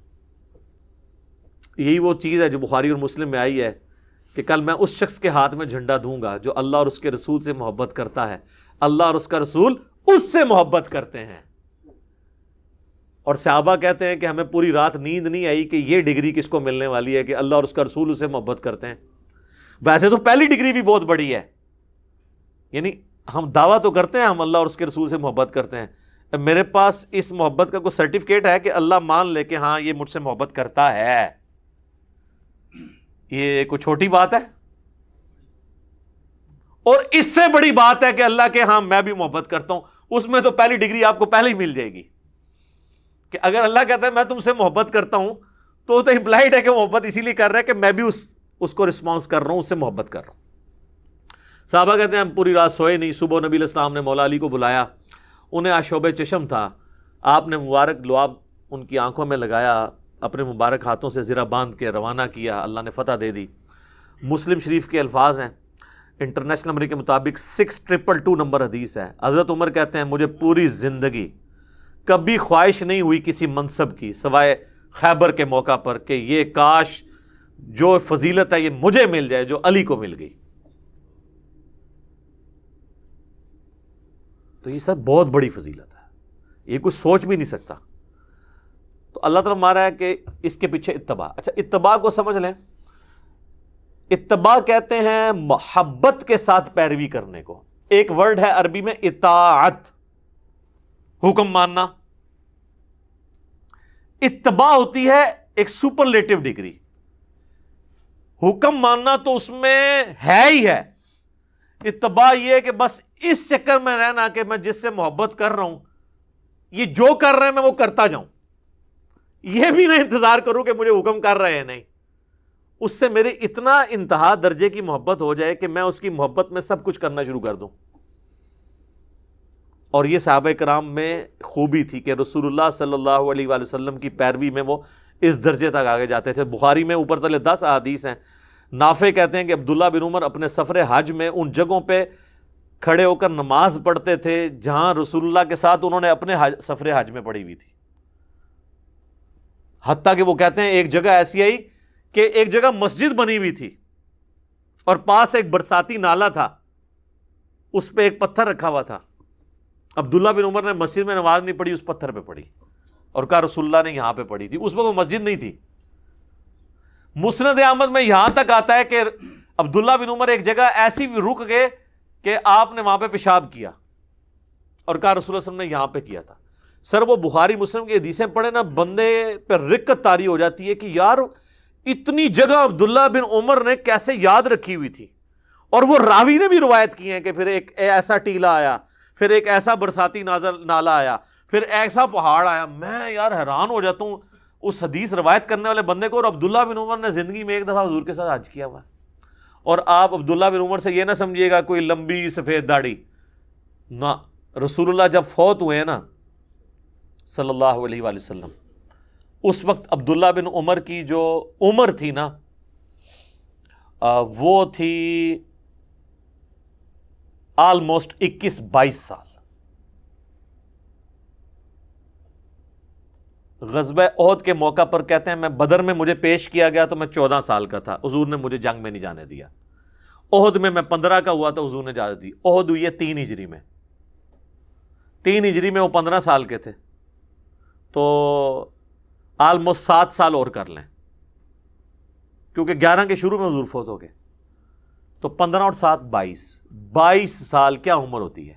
[SPEAKER 1] یہی وہ چیز ہے جو بخاری اور مسلم میں آئی ہے کہ کل میں اس شخص کے ہاتھ میں جھنڈا دوں گا جو اللہ اور اس کے رسول سے محبت کرتا ہے، اللہ اور اس کا رسول اس سے محبت کرتے ہیں۔ اور صحابہ کہتے ہیں کہ ہمیں پوری رات نیند نہیں آئی کہ یہ ڈگری کس کو ملنے والی ہے کہ اللہ اور اس کا رسول اسے محبت کرتے ہیں۔ ویسے تو پہلی ڈگری بھی بہت بڑی ہے، یعنی ہم دعویٰ تو کرتے ہیں ہم اللہ اور اس کے رسول سے محبت کرتے ہیں، میرے پاس اس محبت کا کوئی سرٹیفکیٹ ہے کہ اللہ مان لے کہ ہاں یہ مجھ سے محبت کرتا ہے، یہ کوئی چھوٹی بات ہے؟ اور اس سے بڑی بات ہے کہ اللہ کے ہاں میں بھی محبت کرتا ہوں، اس میں تو پہلی ڈگری آپ کو پہلے ہی مل جائے گی کہ اگر اللہ کہتا ہے میں تم سے محبت کرتا ہوں تو امپلائڈ ہے کہ محبت اسی لیے کر رہا ہے کہ میں بھی اس کو رسپانس کر رہا ہوں، اس سے محبت کر رہا ہوں۔ صحابہ کہتے ہیں ہم پوری رات سوئے نہیں، صبح نبی علیہ السلام نے مولا علی کو بلایا، انہیں آشوب چشم تھا، آپ نے مبارک لعاب ان کی آنکھوں میں لگایا، اپنے مبارک ہاتھوں سے زرہ باندھ کے روانہ کیا، اللہ نے فتح دے دی۔ مسلم شریف کے الفاظ ہیں، انٹرنیشنل نمبر کے مطابق 6222 نمبر حدیث ہے۔ حضرت عمر کہتے ہیں مجھے پوری زندگی کبھی خواہش نہیں ہوئی کسی منصب کی سوائے خیبر کے موقع پر کہ یہ کاش جو فضیلت ہے یہ مجھے مل جائے جو علی کو مل گئی۔ تو یہ سب بہت بڑی فضیلت ہے، یہ کوئی سوچ بھی نہیں سکتا۔ تو اللہ تعالیٰ ہمارا ہے کہ اس کے پیچھے اتباع. اچھا اتباع کو سمجھ لیں. اتباع کہتے ہیں محبت کے ساتھ پیروی کرنے کو. ایک ورڈ ہے عربی میں اطاعت, حکم ماننا. اتباع ہوتی ہے ایک سپرلیٹو ڈگری. حکم ماننا تو اس میں ہے ہی ہے. اتباع یہ ہے کہ بس اس چکر میں رہنا کہ میں جس سے محبت کر رہا ہوں یہ جو کر رہے ہیں میں وہ کرتا جاؤں, یہ بھی نہ انتظار کروں کہ مجھے حکم کر رہے ہیں. نہیں, اس سے میرے اتنا انتہا درجے کی محبت ہو جائے کہ میں اس کی محبت میں سب کچھ کرنا شروع کر دوں. اور یہ صحابہ کرام میں خوبی تھی کہ رسول اللہ صلی اللہ علیہ وآلہ وسلم کی پیروی میں وہ اس درجے تک آگے جاتے تھے. بخاری میں اوپر تلے 10 احادیث ہیں. نافع کہتے ہیں کہ عبداللہ بن عمر اپنے سفر حج میں ان جگہوں پہ کھڑے ہو کر نماز پڑھتے تھے جہاں رسول اللہ کے ساتھ انہوں نے اپنے سفر حج میں پڑھی ہوئی تھی. حتیٰ کہ وہ کہتے ہیں ایک جگہ ایسی آئی کہ ایک جگہ مسجد بنی ہوئی تھی اور پاس ایک برساتی نالا تھا, اس پہ ایک پتھر رکھا ہوا تھا. عبداللہ بن عمر نے مسجد میں نماز نہیں پڑھی, اس پتھر پہ پڑھی اور کہا رسول اللہ نے یہاں پہ پڑھی تھی. اس وقت وہ مسجد نہیں تھی. مسند احمد میں یہاں تک آتا ہے کہ عبداللہ بن عمر ایک جگہ ایسی بھی رک گئے کہ آپ نے وہاں پہ پیشاب کیا اور کہا رسول اللہ صلی اللہ علیہ وسلم نے یہاں پہ کیا تھا. سر وہ بخاری مسلم کی حدیثیں پڑھے نا, بندے پہ رقت طاری ہو جاتی ہے کہ یار اتنی جگہ عبداللہ بن عمر نے کیسے یاد رکھی ہوئی تھی. اور وہ راوی نے بھی روایت کی ہیں کہ پھر ایک ایسا ٹیلا آیا, پھر ایک ایسا برساتی نالا آیا, پھر ایسا پہاڑ آیا. میں یار حیران ہو جاتا ہوں اس حدیث روایت کرنے والے بندے کو. اور عبداللہ بن عمر نے زندگی میں ایک دفعہ حضور کے ساتھ حج کیا ہوا ہے. اور آپ عبداللہ بن عمر سے یہ نہ سمجھیے گا کوئی لمبی سفید داڑھی نہ. رسول اللہ جب فوت ہوئے ہیں نا صلی اللہ علیہ وآلہ وسلم, اس وقت عبداللہ بن عمر کی جو عمر تھی نا وہ تھی آلموسٹ 21-22 سال. غزوہ احد کے موقع پر کہتے ہیں میں بدر میں مجھے پیش کیا گیا تو میں 14 سال کا تھا, حضور نے مجھے جنگ میں نہیں جانے دیا. احد میں 15 کا ہوا تو حضور نے اجازت دی. احد ہوئی ہے 3 ہجری میں, 3 ہجری میں وہ 15 سال کے تھے, تو آلموسٹ 7 سال اور کر لیں کیونکہ 11 کے شروع میں حضور فوت ہو گئے, تو 15 اور 7 22 سال کیا عمر ہوتی ہے.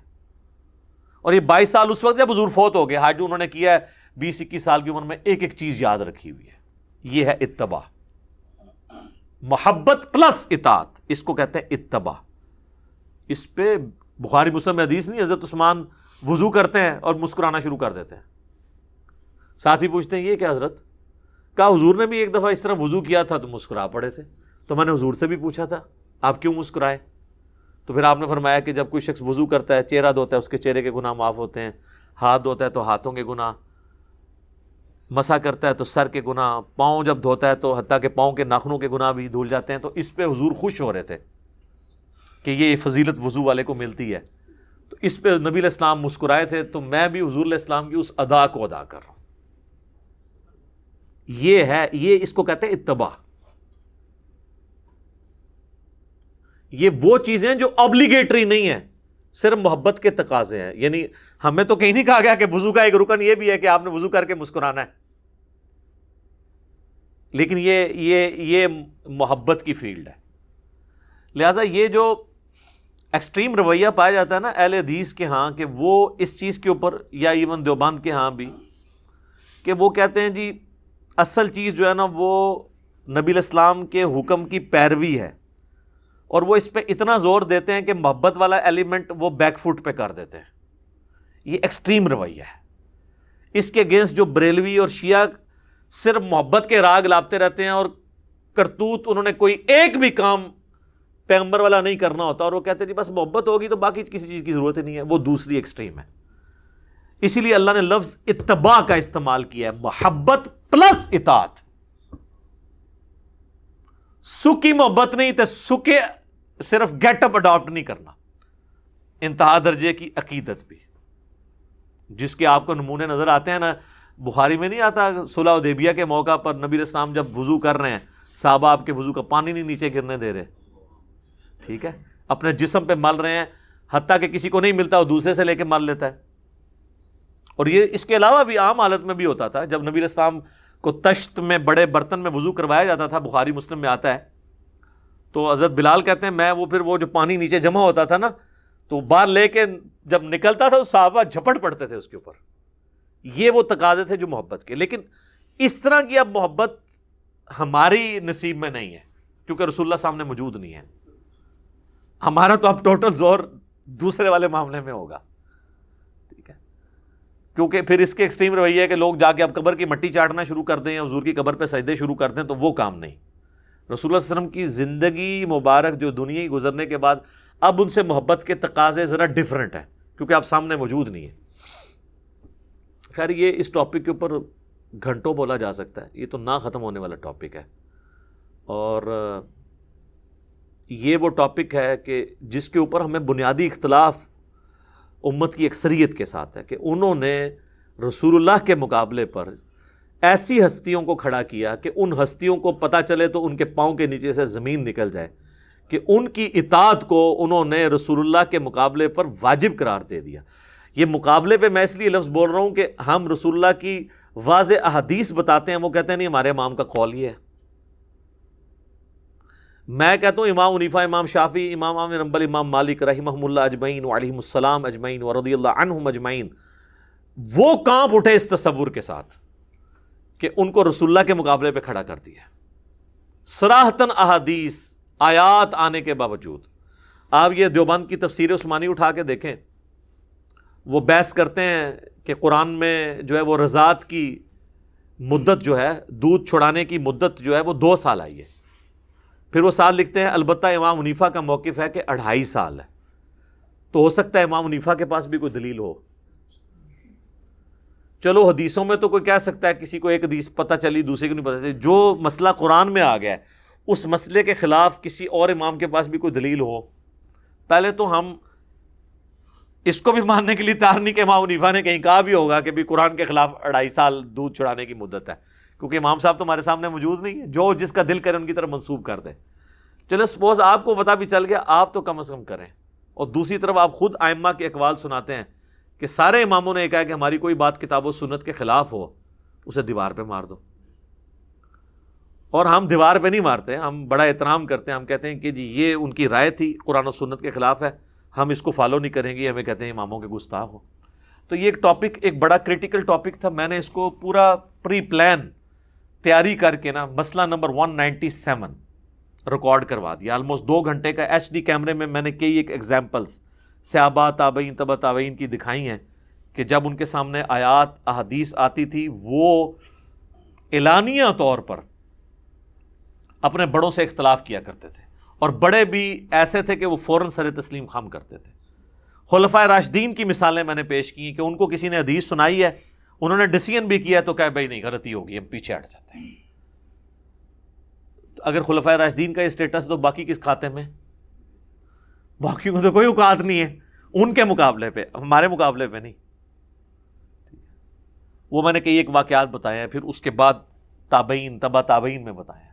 [SPEAKER 1] اور یہ 22 سال اس وقت جب حضور فوت ہو گئے, حج انہوں نے کیا ہے 20-21 سال کی عمر میں, ایک ایک چیز یاد رکھی ہوئی ہے. یہ ہے اتباع, محبت پلس اطاعت, اس کو کہتے ہیں اتباع. اس پہ بخاری مسلم میں حدیث نہیں, حضرت عثمان وضو کرتے ہیں اور مسکرانا شروع کر دیتے ہیں. ساتھی پوچھتے ہیں یہ کیا حضرت؟ کہا حضور نے بھی ایک دفعہ اس طرح وضو کیا تھا تو مسکرا پڑے تھے, تو میں نے حضور سے بھی پوچھا تھا آپ کیوں مسکرائے؟ تو پھر آپ نے فرمایا کہ جب کوئی شخص وضو کرتا ہے, چہرہ دھوتا ہے, اس کے چہرے کے گناہ معاف ہوتے ہیں, ہاتھ دھوتا ہے تو ہاتھوں کے گناہ, مسا کرتا ہے تو سر کے گناہ, پاؤں جب دھوتا ہے تو حتیٰ کہ پاؤں کے ناخنوں کے گناہ بھی دھل جاتے ہیں. تو اس پہ حضور خوش ہو رہے تھے کہ یہ فضیلت وضو والے کو ملتی ہے. تو اس پہ نبی علیہ السلام مسکرائے تھے, تو میں بھی حضور علیہ السلام کی اس ادا کو ادا کر رہا ہوں. یہ ہے, یہ اس کو کہتے ہیں اتباع. یہ وہ چیزیں جو obligatory نہیں ہیں, صرف محبت کے تقاضے ہیں. یعنی ہمیں تو کہیں نہیں کہا گیا کہ وضو کا ایک رکن یہ بھی ہے کہ آپ نے وضو کر کے مسکرانا ہے, لیکن یہ محبت کی فیلڈ ہے. لہذا یہ جو ایکسٹریم رویہ پایا جاتا ہے نا اہل حدیث کے ہاں, کہ وہ اس چیز کے اوپر, یا ایون دیوبند کے ہاں بھی, کہ وہ کہتے ہیں جی اصل چیز جو ہے نا وہ نبی علیہ السلام کے حکم کی پیروی ہے, اور وہ اس پہ اتنا زور دیتے ہیں کہ محبت والا ایلیمنٹ وہ بیک فٹ پہ کر دیتے ہیں. یہ ایکسٹریم رویہ ہے. اس کے اگینسٹ جو بریلوی اور شیعہ صرف محبت کے راگ لاپتے رہتے ہیں, اور کرتوت انہوں نے کوئی ایک بھی کام پیغمبر والا نہیں کرنا ہوتا, اور وہ کہتے ہیں جی بس محبت ہوگی تو باقی کسی چیز کی ضرورت ہی نہیں ہے. وہ دوسری ایکسٹریم ہے. اسی لیے اللہ نے لفظ اتباع کا استعمال کیا ہے, محبت پلس اطاعت. سکی محبت نہیں تو سکے صرف گیٹ اپ اڈاپٹ نہیں کرنا. انتہا درجے کی عقیدت بھی, جس کے آپ کو نمونے نظر آتے ہیں نا, بخاری میں نہیں آتا صلح حدیبیہ کے موقع پر نبی علیہ السلام جب وضو کر رہے ہیں, صحابہ آپ کے وضو کا پانی نہیں نیچے گرنے دے رہے, ٹھیک ہے, اپنے جسم پہ مل رہے ہیں, حتیٰ کہ کسی کو نہیں ملتا وہ دوسرے سے لے کے مل لیتا ہے. اور یہ اس کے علاوہ بھی عام حالت میں بھی ہوتا تھا. جب نبی علیہ السلام کو تشت میں بڑے برتن میں وضو کروایا جاتا تھا, بخاری مسلم میں آتا ہے, تو حضرت بلال کہتے ہیں میں پھر وہ جو پانی نیچے جمع ہوتا تھا نا, تو باہر لے کے جب نکلتا تھا تو صحابہ جھپٹ پڑتے تھے اس کے اوپر. یہ وہ تقاضے تھے جو محبت کے. لیکن اس طرح کی اب محبت ہماری نصیب میں نہیں ہے, کیونکہ رسول اللہ سامنے موجود نہیں ہے. ہمارا تو اب ٹوٹل زور دوسرے والے معاملے میں ہوگا, ٹھیک ہے, کیونکہ پھر اس کے ایکسٹریم رویہ ہے کہ لوگ جا کے اب قبر کی مٹی چاٹنا شروع کر دیں یا حضور کی قبر پہ سجدے شروع کر دیں, تو وہ کام نہیں. رسول اللہ صلی اللہ علیہ وسلم کی زندگی مبارک جو دنیا ہی گزرنے کے بعد اب ان سے محبت کے تقاضے ذرا ڈیفرنٹ ہیں, کیونکہ آپ سامنے موجود نہیں ہے. خیر یہ اس ٹاپک کے اوپر گھنٹوں بولا جا سکتا ہے, یہ تو نہ ختم ہونے والا ٹاپک ہے. اور یہ وہ ٹاپک ہے کہ جس کے اوپر ہمیں بنیادی اختلاف امت کی اکثریت کے ساتھ ہے کہ انہوں نے رسول اللہ کے مقابلے پر ایسی ہستیوں کو کھڑا کیا کہ ان ہستیوں کو پتہ چلے تو ان کے پاؤں کے نیچے سے زمین نکل جائے, کہ ان کی اطاعت کو انہوں نے رسول اللہ کے مقابلے پر واجب قرار دے دیا. یہ مقابلے پہ میں اس لیے لفظ بول رہا ہوں کہ ہم رسول اللہ کی واضح احادیث بتاتے ہیں, وہ کہتے ہیں نہیں ہمارے امام کا قول یہ ہے. میں کہتا ہوں امام حنیفہ, امام شافعی, امام احمد بن حنبل, امام مالک رحمہم اللہ اجمعین وعلیہم السلام اجمعین ورضی اللہ عنہم اجمعین, وہ کانپ اٹھے اس تصور کے ساتھ کہ ان کو رسول اللہ کے مقابلے پہ کھڑا کر دیا. صراحتاً احادیث آیات آنے کے باوجود. آپ یہ دیوبند کی تفسیر عثمانی اٹھا کے دیکھیں, وہ بحث کرتے ہیں کہ قرآن میں جو ہے وہ رضاعت کی مدت جو ہے, دودھ چھڑانے کی مدت جو ہے وہ 2 سال آئی ہے. پھر وہ سال لکھتے ہیں البتہ امام حنیفہ کا موقف ہے کہ 2.5 سال ہے. تو ہو سکتا ہے امام حنیفہ کے پاس بھی کوئی دلیل ہو. چلو حدیثوں میں تو کوئی کہہ سکتا ہے, کسی کو ایک حدیث پتہ چلی دوسرے کو نہیں پتہ چلی. جو مسئلہ قرآن میں آ گیا ہے اس مسئلے کے خلاف کسی اور امام کے پاس بھی کوئی دلیل ہو, پہلے تو ہم اس کو بھی ماننے کے لیے تیار نہیں کہ امام حنیفہ نے کہیں کہا بھی ہوگا کہ بھی قرآن کے خلاف 2.5 سال دودھ چھڑانے کی مدت ہے, کیونکہ امام صاحب تو ہمارے سامنے موجود نہیں ہے. جو جس کا دل کرے ان کی طرف منسوب کر دیں. چلو سپوز آپ کو پتہ بھی چل گیا, آپ تو کم از کم کریں. اور دوسری طرف آپ خود ائمہ کے اقوال سناتے ہیں کہ سارے اماموں نے کہا کہ ہماری کوئی بات کتاب و سنت کے خلاف ہو اسے دیوار پہ مار دو. اور ہم دیوار پہ نہیں مارتے, ہم بڑا احترام کرتے ہیں. ہم کہتے ہیں کہ جی یہ ان کی رائے تھی, قرآن و سنت کے خلاف ہے, ہم اس کو فالو نہیں کریں گے, ہمیں کہتے ہیں اماموں کے گستاخ ہو. تو یہ ایک ٹاپک, ایک بڑا کریٹیکل ٹاپک تھا. میں نے اس کو پورا پری پلان تیاری کر کے نا مسئلہ نمبر 197 ریکارڈ کروا دیا. آلموسٹ 2 گھنٹے کا HD کیمرے میں نے کئی ایک ایگزامپلس صحابہ تابعین تبع تابعین کی دکھائی ہیں کہ جب ان کے سامنے آیات احادیث آتی تھی وہ اعلانیہ طور پر اپنے بڑوں سے اختلاف کیا کرتے تھے, اور بڑے بھی ایسے تھے کہ وہ فوراً سر تسلیم خم کرتے تھے. خلفائے راشدین کی مثالیں میں نے پیش کی کہ ان کو کسی نے حدیث سنائی ہے, انہوں نے ڈیسیژن بھی کیا تو کہا بھائی نہیں غلطی ہوگی, ہم پیچھے ہٹ جاتے ہیں. اگر خلفائے راشدین کا یہ اسٹیٹس تو باقی کس کھاتے میں؟ باقی کو تو کوئی اوقات نہیں ہے ان کے مقابلے پہ, ہمارے مقابلے پہ نہیں. وہ میں نے کئی ایک واقعات بتائے ہیں, پھر اس کے بعد تابعین تبع تابعین میں بتایا.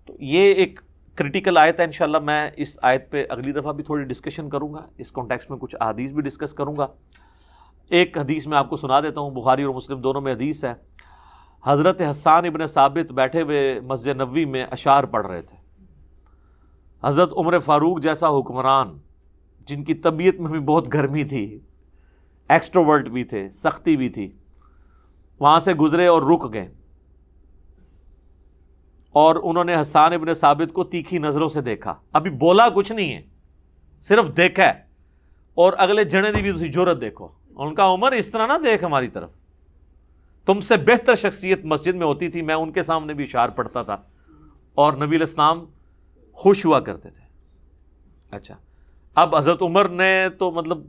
[SPEAKER 1] تو یہ ایک کریٹیکل آیت ہے. انشاءاللہ میں اس آیت پہ اگلی دفعہ بھی تھوڑی ڈسکشن کروں گا, اس کانٹیکسٹ میں کچھ احادیث بھی ڈسکس کروں گا. ایک حدیث میں آپ کو سنا دیتا ہوں, بخاری اور مسلم دونوں میں حدیث ہے. حضرت حسان ابن ثابت بیٹھے ہوئے مسجد نبوی میں اشعار پڑھ رہے تھے. حضرت عمر فاروق جیسا حکمران جن کی طبیعت میں بھی بہت گرمی تھی, ایکسٹروورٹ بھی تھے, سختی بھی تھی, وہاں سے گزرے اور رک گئے, اور انہوں نے حسان ابن ثابت کو تیکھی نظروں سے دیکھا. ابھی بولا کچھ نہیں ہے, صرف دیکھا ہے, اور اگلے جنے دی بھی تسی جرت دیکھو. ان کا عمر اس طرح نہ دیکھ ہماری طرف, تم سے بہتر شخصیت مسجد میں ہوتی تھی, میں ان کے سامنے بھی اشعار پڑھتا تھا اور نبی علیہ السلام خوش ہوا کرتے تھے. اچھا, اب حضرت عمر نے تو مطلب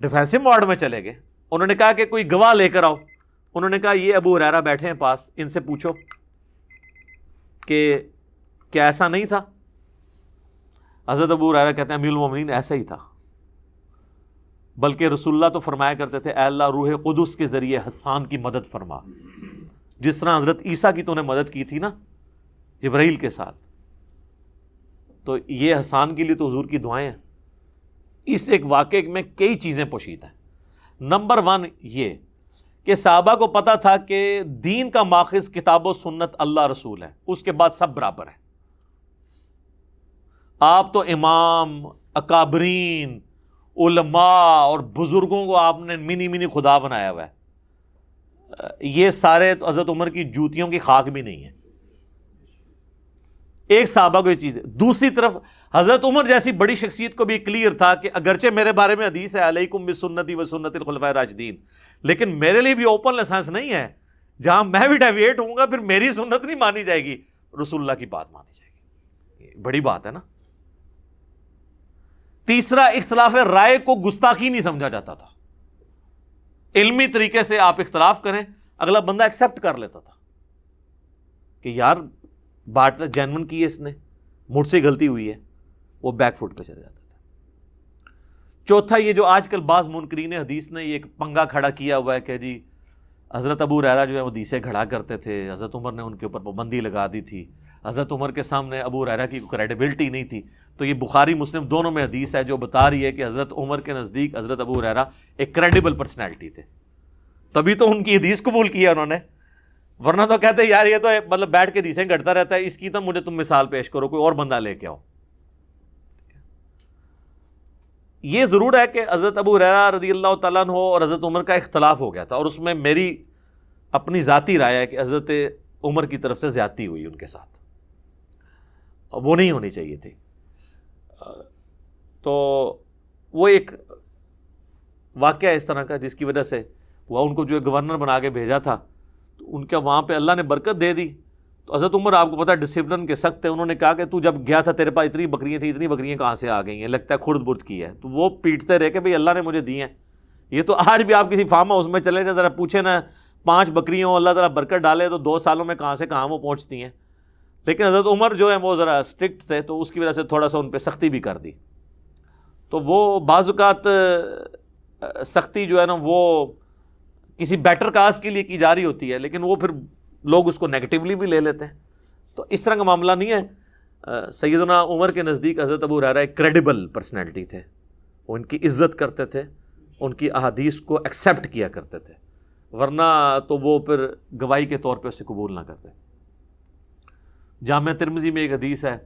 [SPEAKER 1] ڈیفینسو موڈ میں چلے گئے. انہوں نے کہا کہ کوئی گواہ لے کر آؤ. انہوں نے کہا یہ ابو ہریرہ بیٹھے ہیں پاس, ان سے پوچھو کہ کیا ایسا نہیں تھا. حضرت ابو ہریرہ کہتے ہیں امیر المومنین ایسا ہی تھا, بلکہ رسول اللہ تو فرمایا کرتے تھے اے اللہ روح قدس کے ذریعے حسان کی مدد فرما, جس طرح حضرت عیسیٰ کی تو نے مدد کی تھی نا جبرائیل کے ساتھ. تو یہ حسان کے لیے تو حضور کی دعائیں ہیں. اس ایک واقعے میں کئی چیزیں پوشیدہ ہیں. نمبر 1 یہ کہ صحابہ کو پتا تھا کہ دین کا ماخذ کتاب و سنت اللہ رسول ہے، اس کے بعد سب برابر ہیں. آپ تو امام، اکابرین، علماء اور بزرگوں کو آپ نے منی خدا بنایا ہوا ہے. یہ سارے تو حضرت عمر کی جوتیوں کی خاک بھی نہیں ہے. ایک صحابہ کو یہ چیز ہے. دوسری طرف حضرت عمر جیسی بڑی شخصیت کو بھی کلیئر تھا کہ اگرچہ میرے بارے میں حدیث ہے علیکم بسنتی و سنت الخلفاء الراشدین، لیکن میرے لیے بھی اوپن لائسنس نہیں ہے. جہاں میں بھی ڈیویٹ ہوں گا پھر میری سنت نہیں مانی جائے گی، رسول اللہ کی بات مانی جائے گی. یہ بڑی بات ہے نا. تیسرا، اختلاف رائے کو گستاخی نہیں سمجھا جاتا تھا. علمی طریقے سے آپ اختلاف کریں، اگلا بندہ ایکسپٹ کر لیتا تھا کہ یار بات جینون کی ہے، اس نے مجھ سے غلطی ہوئی ہے، وہ بیک فٹ پہ چلے جاتا تھا. چوتھا، یہ جو آج کل بعض منکرین حدیث نے یہ ایک پنگا کھڑا کیا ہوا ہے کہ جی حضرت ابو ہریرہ جو ہے وہ حدیثیں گھڑا کرتے تھے، حضرت عمر نے ان کے اوپر پابندی لگا دی تھی، حضرت عمر کے سامنے ابو ہریرہ کی کریڈیبلٹی نہیں تھی. تو یہ بخاری مسلم دونوں میں حدیث ہے جو بتا رہی ہے کہ حضرت عمر کے نزدیک حضرت ابو ہریرہ ایک کریڈیبل پرسنالٹی تھے، تبھی تو ان کی حدیث قبول کیا انہوں نے. ورنہ تو کہتے ہیں یار یہ تو مطلب بیٹھ کے حدیثیں گھڑتا رہتا ہے، اس کی تو مجھے تم مثال پیش کرو، کوئی اور بندہ لے کے آؤ. یہ ضرور ہے کہ حضرت ابو ہریرہ رضی اللہ تعالیٰ عنہ اور حضرت عمر کا اختلاف ہو گیا تھا، اور اس میں میری اپنی ذاتی رائے ہے کہ حضرت عمر کی طرف سے زیادتی ہوئی ان کے ساتھ، وہ نہیں ہونی چاہیے تھی. تو وہ ایک واقعہ اس طرح کا جس کی وجہ سے وہ ان کو جو گورنر بنا کے بھیجا تھا، تو ان کے وہاں پہ اللہ نے برکت دے دی. تو حضرت عمر آپ کو پتا ڈسپلن کے سخت تھے. انہوں نے کہا کہ تو جب گیا تھا تیرے پاس اتنی بکریاں تھیں، اتنی بکریاں کہاں سے آ گئی ہیں، لگتا ہے خرد برد کی ہے. تو وہ پیٹتے رہے کہ بھئی اللہ نے مجھے دی ہیں. یہ تو آج بھی آپ کسی فارم ہاؤس میں چلے جائیں، ذرا پوچھیں نا 5 بکریوں اللہ تعالیٰ برکت ڈالے تو 2 سالوں میں کہاں سے کہاں وہ پہنچتی ہیں. لیکن حضرت عمر جو ہے وہ ذرا اسٹرکٹ تھے، تو اس کی وجہ سے تھوڑا سا ان پہ سختی بھی کر دی. تو وہ بعض اوقات سختی جو ہے نا وہ کسی بیٹر کاز کے لیے کی جا رہی ہوتی ہے، لیکن وہ پھر لوگ اس کو نیگیٹیولی بھی لے لیتے ہیں. تو اس طرح کا معاملہ نہیں ہے. سیدنا عمر کے نزدیک حضرت ابو ہریرہ ایک کریڈیبل پرسنالٹی تھے، وہ ان کی عزت کرتے تھے، ان کی احادیث کو ایکسیپٹ کیا کرتے تھے، ورنہ تو وہ پھر گواہی کے طور پہ اسے قبول نہ کرتے. جامع ترمذی میں ایک حدیث ہے،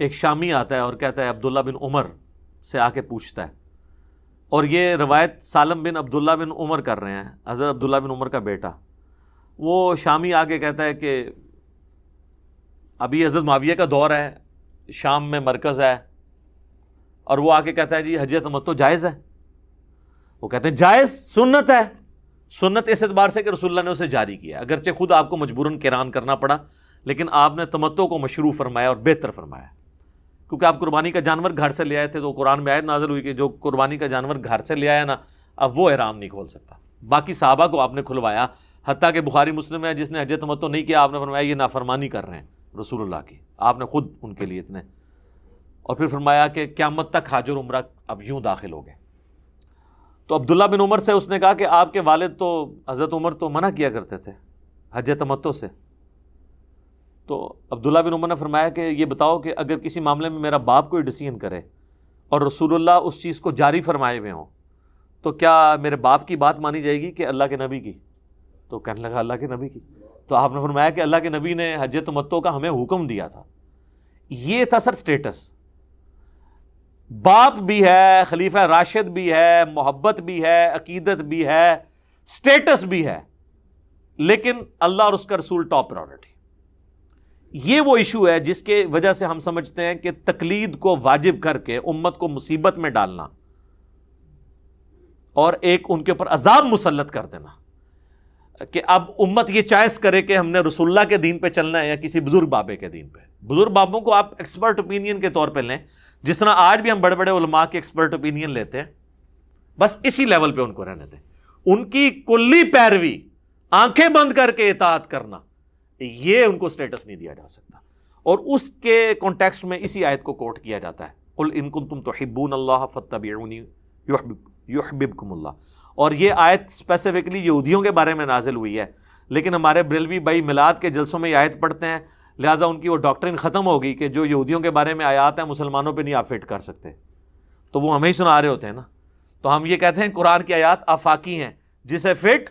[SPEAKER 1] ایک شامی آتا ہے اور کہتا ہے عبداللہ بن عمر سے آ کے پوچھتا ہے، اور یہ روایت سالم بن عبداللہ بن عمر کر رہے ہیں، حضرت عبداللہ بن عمر کا بیٹا. وہ شامی آ کے کہتا ہے کہ ابھی حضرت معاویہ کا دور ہے، شام میں مرکز ہے، اور وہ آ کے کہتا ہے جی حج تمتع جائز ہے. وہ کہتے ہیں جائز، سنت ہے. سنت اس اعتبار سے کہ رسول اللہ نے اسے جاری کیا، اگرچہ خود آپ کو مجبوراً قران کرنا پڑا، لیکن آپ نے تمتع کو مشروع فرمایا اور بہتر فرمایا، کیونکہ آپ قربانی کا جانور گھر سے لے آئے تھے. تو قرآن میں آیت نازل ہوئی کہ جو قربانی کا جانور گھر سے لے آیا نا، اب وہ احرام نہیں کھول سکتا. باقی صحابہ کو آپ نے کھلوایا، حتیٰ کہ بخاری مسلم ہے جس نے حج تمتع نہیں کیا، آپ نے فرمایا یہ نافرمانی کر رہے ہیں رسول اللہ کی، آپ نے خود ان کے لیے اتنے. اور پھر فرمایا کہ قیامت تک حج اور عمرہ اب یوں داخل ہو گئے. تو عبداللہ بن عمر سے اس نے کہا کہ آپ کے والد تو حضرت عمر تو منع کیا کرتے تھے حج تمتع سے. تو عبداللہ بن عمر نے فرمایا کہ یہ بتاؤ کہ اگر کسی معاملے میں میرا باپ کوئی ڈیسیژن کرے اور رسول اللہ اس چیز کو جاری فرمائے ہوئے ہوں، تو کیا میرے باپ کی بات مانی جائے گی کہ اللہ کے نبی کی؟ تو کہنے لگا اللہ کے نبی کی. تو آپ نے فرمایا کہ اللہ کے نبی نے حج تمتع کا ہمیں حکم دیا تھا. یہ تھا سر سٹیٹس. باپ بھی ہے، خلیفہ راشد بھی ہے، محبت بھی ہے، عقیدت بھی ہے، سٹیٹس بھی ہے، لیکن اللہ اور اس کا رسول ٹاپ پرائورٹی. یہ وہ ایشو ہے جس کے وجہ سے ہم سمجھتے ہیں کہ تقلید کو واجب کر کے امت کو مصیبت میں ڈالنا اور ایک ان کے اوپر عذاب مسلط کر دینا کہ اب امت یہ چوائس کرے کہ ہم نے رسول اللہ کے دین پہ چلنا ہے یا کسی بزرگ بابے کے دین پہ. بزرگ بابوں کو آپ ایکسپرٹ اوپینین کے طور پہ لیں، جس طرح آج بھی ہم بڑے بڑے علماء کے ایکسپرٹ اوپینین لیتے ہیں، بس اسی لیول پہ ان کو رہنے دیں. ان کی کلی پیروی، آنکھیں بند کر کے اطاعت کرنا، یہ ان کو سٹیٹس نہیں دیا جا سکتا. اور اس کے کانٹیکسٹ میں اسی آیت کو کوٹ کیا جاتا ہے، قل ان کنتم تحبون اللہ فاتبعونی یحببکم اللہ. اور یہ آیت اسپیسیفکلی یہودیوں کے بارے میں نازل ہوئی ہے، لیکن ہمارے بریلوی بھائی میلاد کے جلسوں میں یہ آیت پڑھتے ہیں، لہٰذا ان کی وہ ڈاکٹرین ختم ہوگی کہ جو یہودیوں کے بارے میں آیات ہیں مسلمانوں پہ نہیں آپ فٹ کر سکتے. تو وہ ہمیں ہی سنا رہے ہوتے ہیں نا. تو ہم یہ کہتے ہیں قرآن کی آیات آفاقی ہیں، جسے فٹ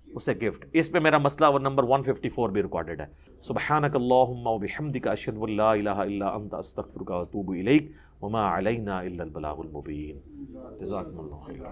[SPEAKER 1] اسے گفٹ. اس پہ میرا مسئلہ وہ نمبر 154 بھی ریکارڈڈ ہے. سبحانک اللہم و بحمدک اشہد ان لا الہ الا انت استغفرک و اتوب الیک وما علینا الا البلاغ المبین. جزاکم اللہ خیر.